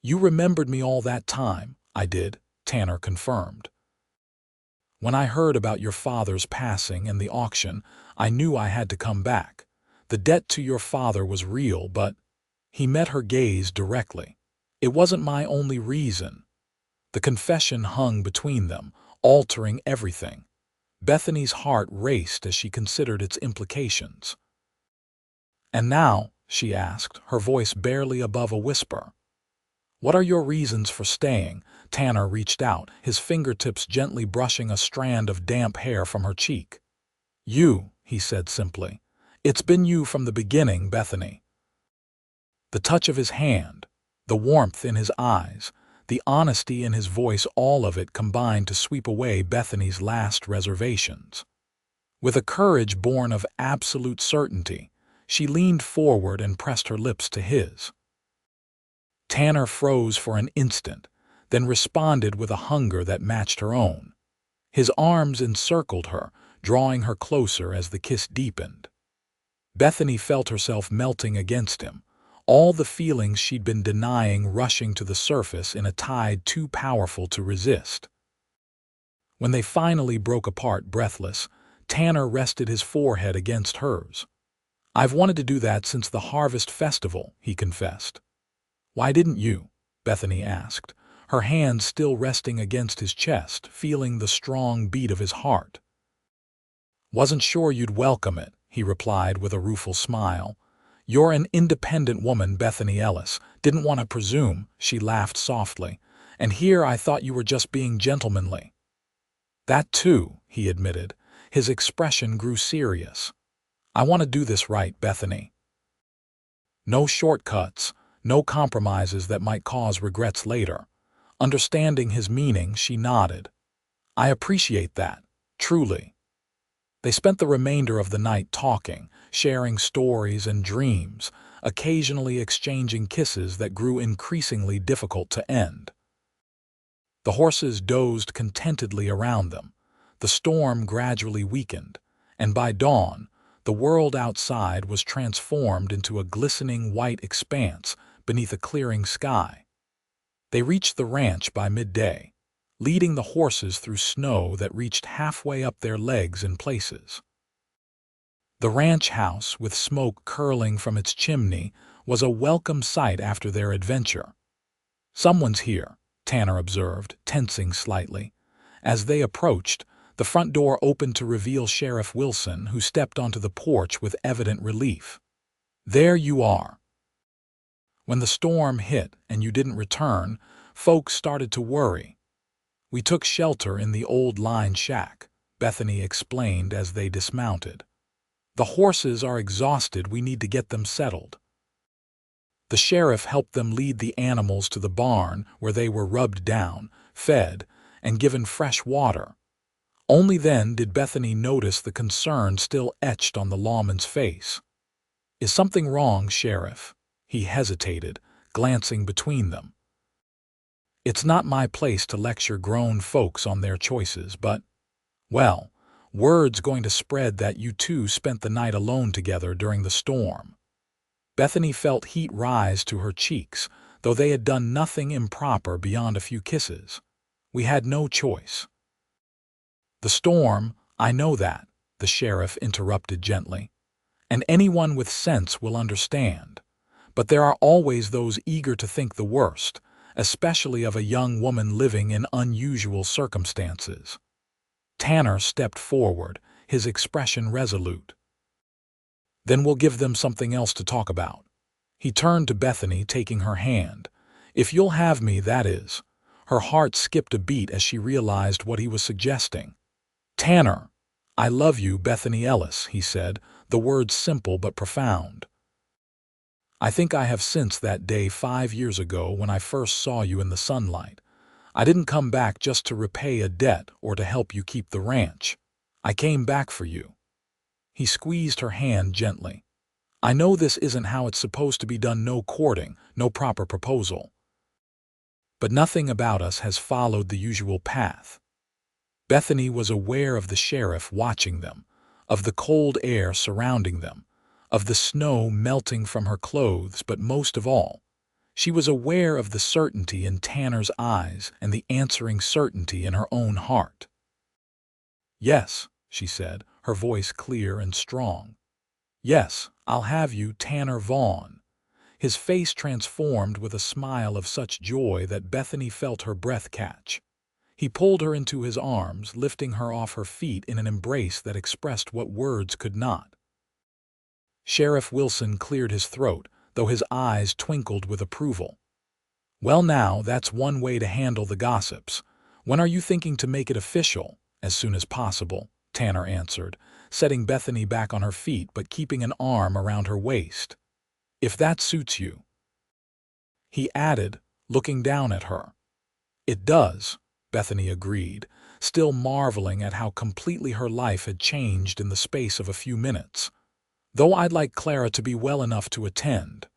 "You remembered me all that time?" "I did," Tanner confirmed. "When I heard about your father's passing and the auction, I knew I had to come back. The debt to your father was real, but—" He met her gaze directly. "It wasn't my only reason." The confession hung between them, altering everything. Bethany's heart raced as she considered its implications. "And now," she asked, her voice barely above a whisper, "what are your reasons for staying?" Tanner reached out, his fingertips gently brushing a strand of damp hair from her cheek. "You," he said simply. "It's been you from the beginning, Bethany." The touch of his hand, the warmth in his eyes, the honesty in his voice, all of it combined to sweep away Bethany's last reservations. With a courage born of absolute certainty, she leaned forward and pressed her lips to his. Tanner froze for an instant, then responded with a hunger that matched her own. His arms encircled her, drawing her closer as the kiss deepened. Bethany felt herself melting against him, all the feelings she'd been denying rushing to the surface in a tide too powerful to resist. When they finally broke apart breathless, Tanner rested his forehead against hers. "I've wanted to do that since the Harvest Festival," he confessed. "Why didn't you?" Bethany asked, her hands still resting against his chest, feeling the strong beat of his heart. "Wasn't sure you'd welcome it," he replied with a rueful smile. "You're an independent woman, Bethany Ellis. Didn't want to presume," she laughed softly. "And here I thought you were just being gentlemanly." "That too," he admitted. His expression grew serious. "I want to do this right, Bethany. No shortcuts, no compromises that might cause regrets later." Understanding his meaning, she nodded. "I appreciate that, truly." They spent the remainder of the night talking, sharing stories and dreams, occasionally exchanging kisses that grew increasingly difficult to end. The horses dozed contentedly around them. The storm gradually weakened, and by dawn, the world outside was transformed into a glistening white expanse beneath a clearing sky. They reached the ranch by midday, leading the horses through snow that reached halfway up their legs in places. The ranch house, with smoke curling from its chimney, was a welcome sight after their adventure. "Someone's here," Tanner observed, tensing slightly. As they approached, the front door opened to reveal Sheriff Wilson, who stepped onto the porch with evident relief. "There you are." "When the storm hit and you didn't return, folks started to worry. We took shelter in the old line shack," Bethany explained as they dismounted. "The horses are exhausted. We need to get them settled." The sheriff helped them lead the animals to the barn, where they were rubbed down, fed, and given fresh water. Only then did Bethany notice the concern still etched on the lawman's face. "Is something wrong, Sheriff?" He hesitated, glancing between them. "It's not my place to lecture grown folks on their choices, but, well, word's going to spread that you two spent the night alone together during the storm." Bethany felt heat rise to her cheeks, though they had done nothing improper beyond a few kisses. "We had no choice." "The storm, I know that," the sheriff interrupted gently. "And anyone with sense will understand. But there are always those eager to think the worst, especially of a young woman living in unusual circumstances." Tanner stepped forward, his expression resolute. "Then we'll give them something else to talk about." He turned to Bethany, taking her hand. "If you'll have me, that is." Her heart skipped a beat as she realized what he was suggesting. "Tanner, I love you, Bethany Ellis," he said, the words simple but profound. "I think I have since that day 5 years ago when I first saw you in the sunlight. I didn't come back just to repay a debt or to help you keep the ranch. I came back for you." He squeezed her hand gently. "I know this isn't how it's supposed to be done, no courting, no proper proposal. But nothing about us has followed the usual path." Bethany was aware of the sheriff watching them, of the cold air surrounding them, of the snow melting from her clothes, but most of all, she was aware of the certainty in Tanner's eyes and the answering certainty in her own heart. "Yes," she said, her voice clear and strong. "Yes, I'll have you, Tanner Vaughn." His face transformed with a smile of such joy that Bethany felt her breath catch. He pulled her into his arms, lifting her off her feet in an embrace that expressed what words could not. Sheriff Wilson cleared his throat, though his eyes twinkled with approval. "Well now, that's one way to handle the gossips. When are you thinking to make it official?" "As soon as possible," Tanner answered, setting Bethany back on her feet but keeping an arm around her waist. "If that suits you." He added, looking down at her. "It does," Bethany agreed, still marveling at how completely her life had changed in the space of a few minutes. "Though I'd like Clara to be well enough to attend."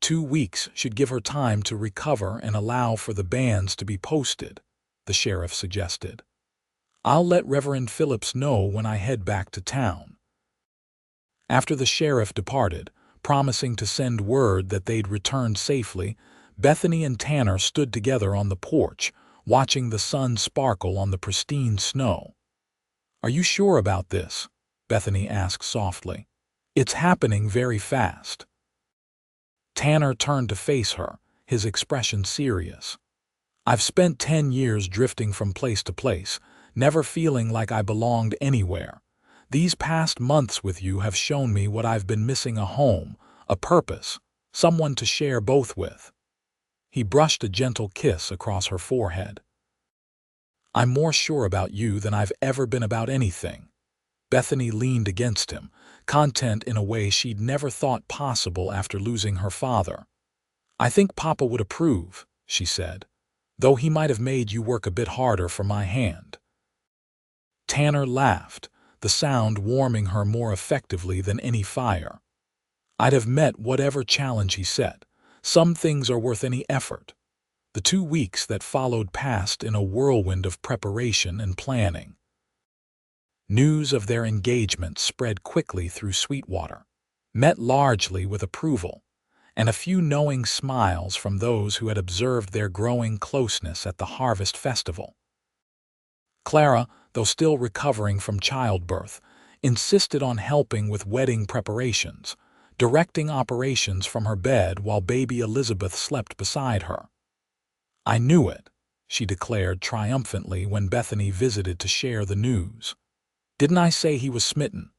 2 weeks should give her time to recover and allow for the bans to be posted, the sheriff suggested. I'll let Reverend Phillips know when I head back to town. After the sheriff departed, promising to send word that they'd returned safely, Bethany and Tanner stood together on the porch, watching the sun sparkle on the pristine snow. "Are you sure about this?" Bethany asked softly. "It's happening very fast." Tanner turned to face her, his expression serious. "I've spent 10 years drifting from place to place, never feeling like I belonged anywhere. These past months with you have shown me what I've been missing: a home, a purpose, someone to share both with." He brushed a gentle kiss across her forehead. "I'm more sure about you than I've ever been about anything." Bethany leaned against him, content in a way she'd never thought possible after losing her father. "I think Papa would approve," she said, "though he might have made you work a bit harder for my hand." Tanner laughed, the sound warming her more effectively than any fire. "I'd have met whatever challenge he set. Some things are worth any effort." The 2 weeks that followed passed in a whirlwind of preparation and planning. News of their engagement spread quickly through Sweetwater, met largely with approval, and a few knowing smiles from those who had observed their growing closeness at the Harvest Festival. Clara, though still recovering from childbirth, insisted on helping with wedding preparations, directing operations from her bed while baby Elizabeth slept beside her. "I knew it," she declared triumphantly when Bethany visited to share the news. "Didn't I say he was smitten?"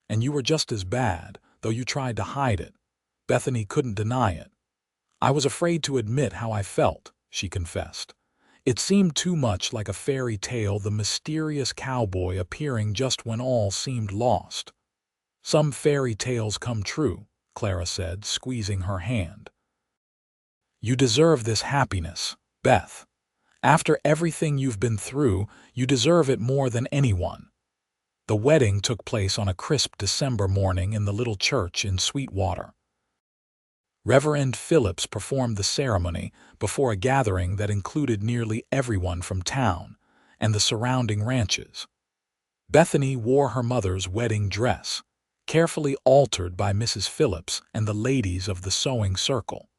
"And you were just as bad, though you tried to hide it." Bethany couldn't deny it. "I was afraid to admit how I felt," she confessed. "It seemed too much like a fairy tale, the mysterious cowboy appearing just when all seemed lost." "Some fairy tales come true," Clara said, squeezing her hand. "You deserve this happiness, Beth. After everything you've been through, you deserve it more than anyone." The wedding took place on a crisp December morning in the little church in Sweetwater. Reverend Phillips performed the ceremony before a gathering that included nearly everyone from town and the surrounding ranches. Bethany wore her mother's wedding dress, carefully altered by Mrs. Phillips and the ladies of the sewing circle.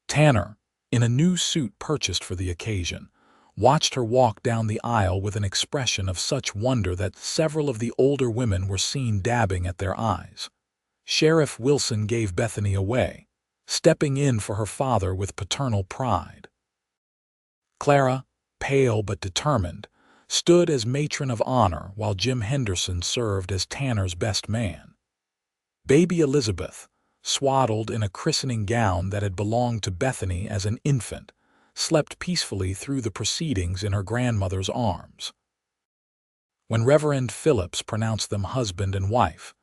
Tanner, in a new suit purchased for the occasion, watched her walk down the aisle with an expression of such wonder that several of the older women were seen dabbing at their eyes. Sheriff Wilson gave Bethany away, stepping in for her father with paternal pride. Clara, pale but determined, stood as matron of honor while Jim Henderson served as Tanner's best man. Baby Elizabeth, swaddled in a christening gown that had belonged to Bethany as an infant, slept peacefully through the proceedings in her grandmother's arms. When Reverend Phillips pronounced them husband and wife,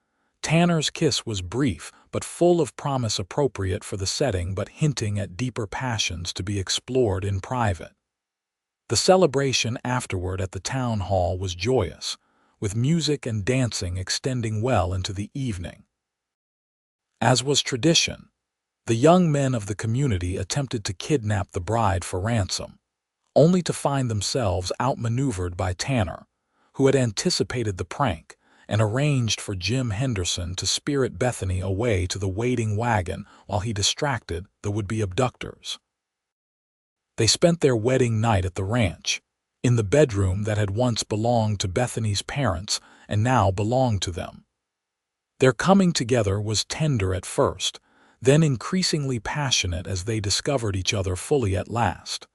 Tanner's kiss was brief but full of promise, appropriate for the setting but hinting at deeper passions to be explored in private. The celebration afterward at the town hall was joyous, with music and dancing extending well into the evening. As was tradition, the young men of the community attempted to kidnap the bride for ransom, only to find themselves outmaneuvered by Tanner, who had anticipated the prank and arranged for Jim Henderson to spirit Bethany away to the waiting wagon while he distracted the would-be abductors. They spent their wedding night at the ranch, in the bedroom that had once belonged to Bethany's parents and now belonged to them. Their coming together was tender at first, then increasingly passionate as they discovered each other fully at last.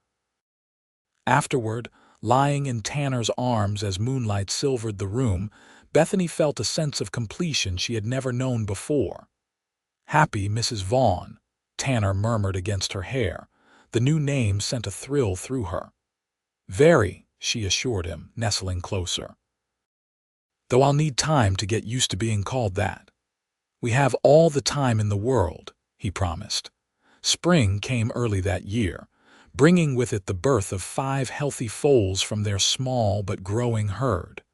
Afterward, lying in Tanner's arms as moonlight silvered the room, Bethany felt a sense of completion she had never known before. "Happy Mrs. Vaughn," Tanner murmured against her hair. The new name sent a thrill through her. "Very," she assured him, nestling closer. "Though I'll need time to get used to being called that." "We have all the time in the world," he promised. Spring came early that year, bringing with it the birth of 5 healthy foals from their small but growing herd.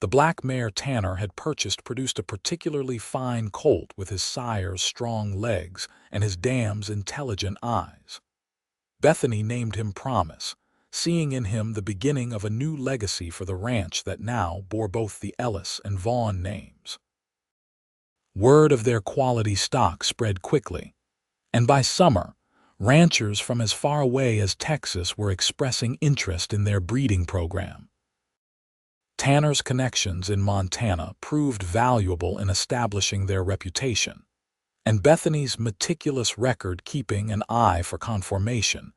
The black mare Tanner had purchased produced a particularly fine colt with his sire's strong legs and his dam's intelligent eyes. Bethany named him Promise, seeing in him the beginning of a new legacy for the ranch that now bore both the Ellis and Vaughn names. Word of their quality stock spread quickly, and by summer, ranchers from as far away as Texas were expressing interest in their breeding program. Tanner's connections in Montana proved valuable in establishing their reputation, and Bethany's meticulous record-keeping and eye for conformation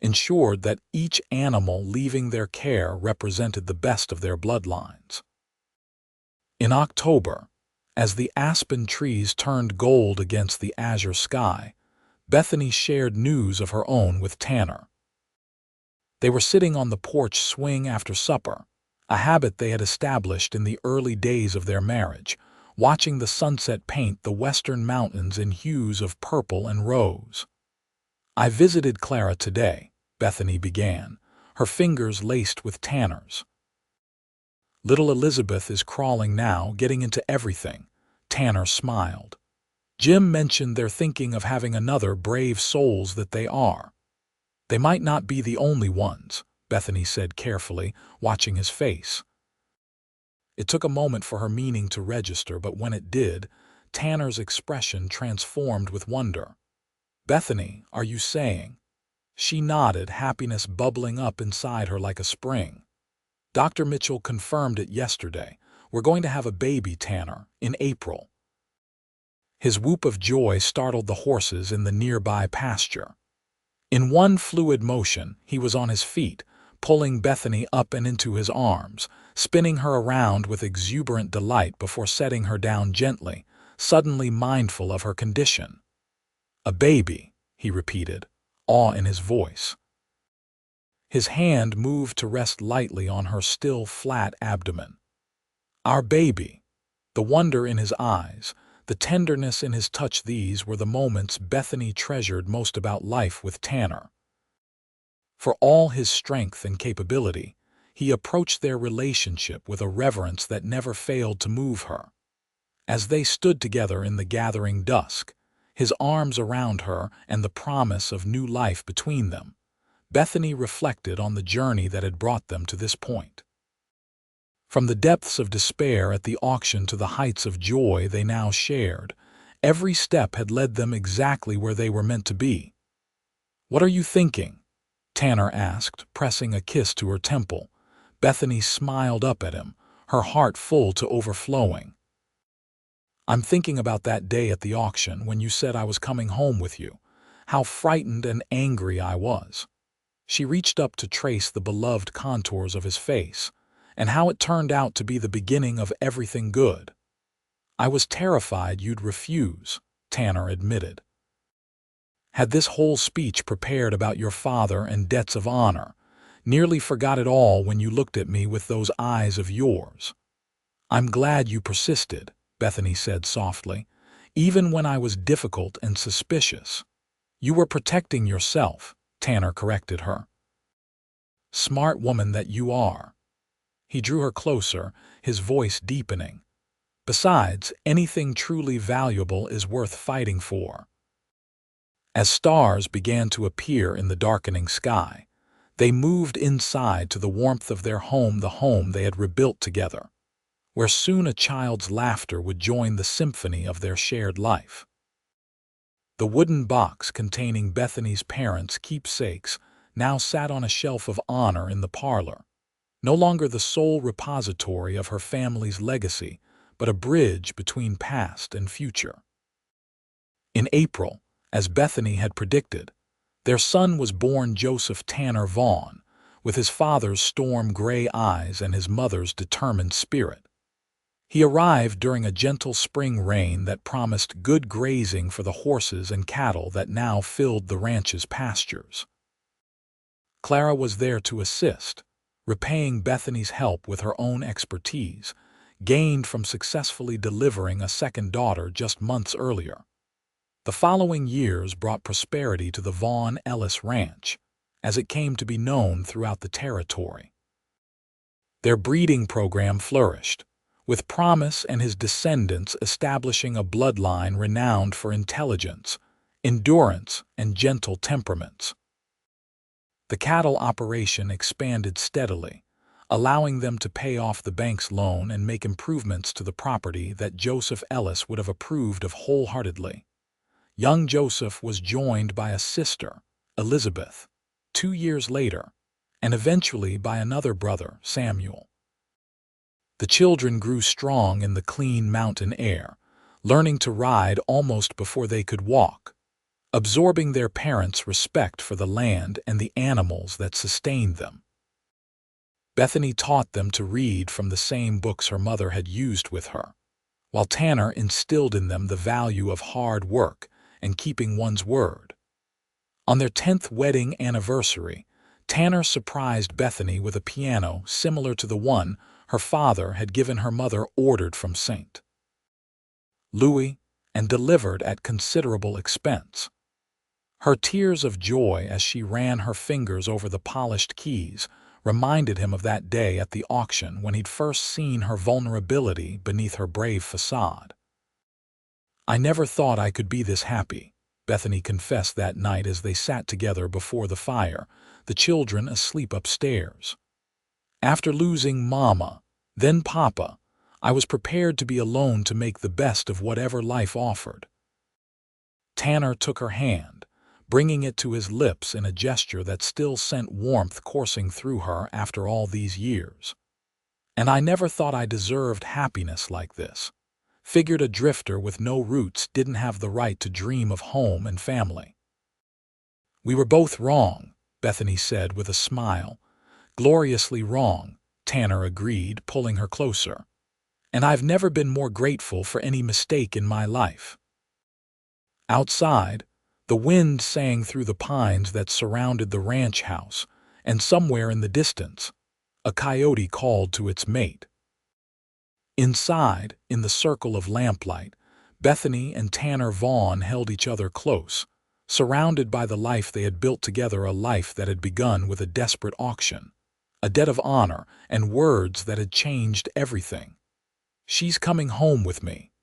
ensured that each animal leaving their care represented the best of their bloodlines. In October, as the aspen trees turned gold against the azure sky, Bethany shared news of her own with Tanner. They were sitting on the porch swing after supper, a habit they had established in the early days of their marriage, watching the sunset paint the western mountains in hues of purple and rose. "I visited Clara today," Bethany began, her fingers laced with Tanner's. "Little Elizabeth is crawling now, getting into everything," Tanner smiled. "Jim mentioned they're thinking of having another, brave souls that they are." "They might not be the only ones," Bethany said carefully, watching his face. It took a moment for her meaning to register, but when it did, Tanner's expression transformed with wonder. "Bethany, are you saying?" She nodded, happiness bubbling up inside her like a spring. "Dr. Mitchell confirmed it yesterday. We're going to have a baby, Tanner, in April." His whoop of joy startled the horses in the nearby pasture. In one fluid motion, he was on his feet, pulling Bethany up and into his arms, spinning her around with exuberant delight before setting her down gently, suddenly mindful of her condition. "A baby," he repeated, awe in his voice. His hand moved to rest lightly on her still flat abdomen. "Our baby." The wonder in his eyes, the tenderness in his touch, these were the moments Bethany treasured most about life with Tanner. For all his strength and capability, he approached their relationship with a reverence that never failed to move her. As they stood together in the gathering dusk, his arms around her and the promise of new life between them, Bethany reflected on the journey that had brought them to this point. From the depths of despair at the auction to the heights of joy they now shared, every step had led them exactly where they were meant to be. "What are you thinking?" Tanner asked, pressing a kiss to her temple. Bethany smiled up at him, her heart full to overflowing. "I'm thinking about that day at the auction when you said I was coming home with you. How frightened and angry I was." She reached up to trace the beloved contours of his face, and how it turned out to be the beginning of everything good. "I was terrified you'd refuse," Tanner admitted. "Had this whole speech prepared about your father and debts of honor. Nearly forgot it all when you looked at me with those eyes of yours." "I'm glad you persisted," Bethany said softly, "even when I was difficult and suspicious." "You were protecting yourself," Tanner corrected her. "Smart woman that you are." He drew her closer, his voice deepening. "Besides, anything truly valuable is worth fighting for." As stars began to appear in the darkening sky, they moved inside to the warmth of their home, the home they had rebuilt together, where soon a child's laughter would join the symphony of their shared life. The wooden box containing Bethany's parents' keepsakes now sat on a shelf of honor in the parlor, no longer the sole repository of her family's legacy, but a bridge between past and future. In April, as Bethany had predicted, their son was born, Joseph Tanner Vaughn, with his father's storm-gray eyes and his mother's determined spirit. He arrived during a gentle spring rain that promised good grazing for the horses and cattle that now filled the ranch's pastures. Clara was there to assist, repaying Bethany's help with her own expertise, gained from successfully delivering a second daughter just months earlier. The following years brought prosperity to the Vaughn Ellis Ranch, as it came to be known throughout the territory. Their breeding program flourished, with Promise and his descendants establishing a bloodline renowned for intelligence, endurance, and gentle temperaments. The cattle operation expanded steadily, allowing them to pay off the bank's loan and make improvements to the property that Joseph Ellis would have approved of wholeheartedly. Young Joseph was joined by a sister, Elizabeth, 2 years later, and eventually by another brother, Samuel. The children grew strong in the clean mountain air, learning to ride almost before they could walk, absorbing their parents' respect for the land and the animals that sustained them. Bethany taught them to read from the same books her mother had used with her, while Tanner instilled in them the value of hard work and keeping one's word. On their 10th wedding anniversary, Tanner surprised Bethany with a piano similar to the one her father had given her mother, ordered from St. Louis and delivered at considerable expense. Her tears of joy as she ran her fingers over the polished keys reminded him of that day at the auction when he'd first seen her vulnerability beneath her brave facade. "I never thought I could be this happy," Bethany confessed that night as they sat together before the fire, the children asleep upstairs. "After losing Mama, then Papa, I was prepared to be alone to make the best of whatever life offered." Tanner took her hand, bringing it to his lips in a gesture that still sent warmth coursing through her after all these years. "And I never thought I deserved happiness like this. Figured a drifter with no roots didn't have the right to dream of home and family." "We were both wrong," Bethany said with a smile. "Gloriously wrong," Tanner agreed, pulling her closer. "And I've never been more grateful for any mistake in my life." Outside, the wind sang through the pines that surrounded the ranch house, and somewhere in the distance, a coyote called to its mate. Inside, in the circle of lamplight, Bethany and Tanner Vaughn held each other close, surrounded by the life they had built together, a life that had begun with a desperate auction, a debt of honor, and words that had changed everything. "She's coming home with me,"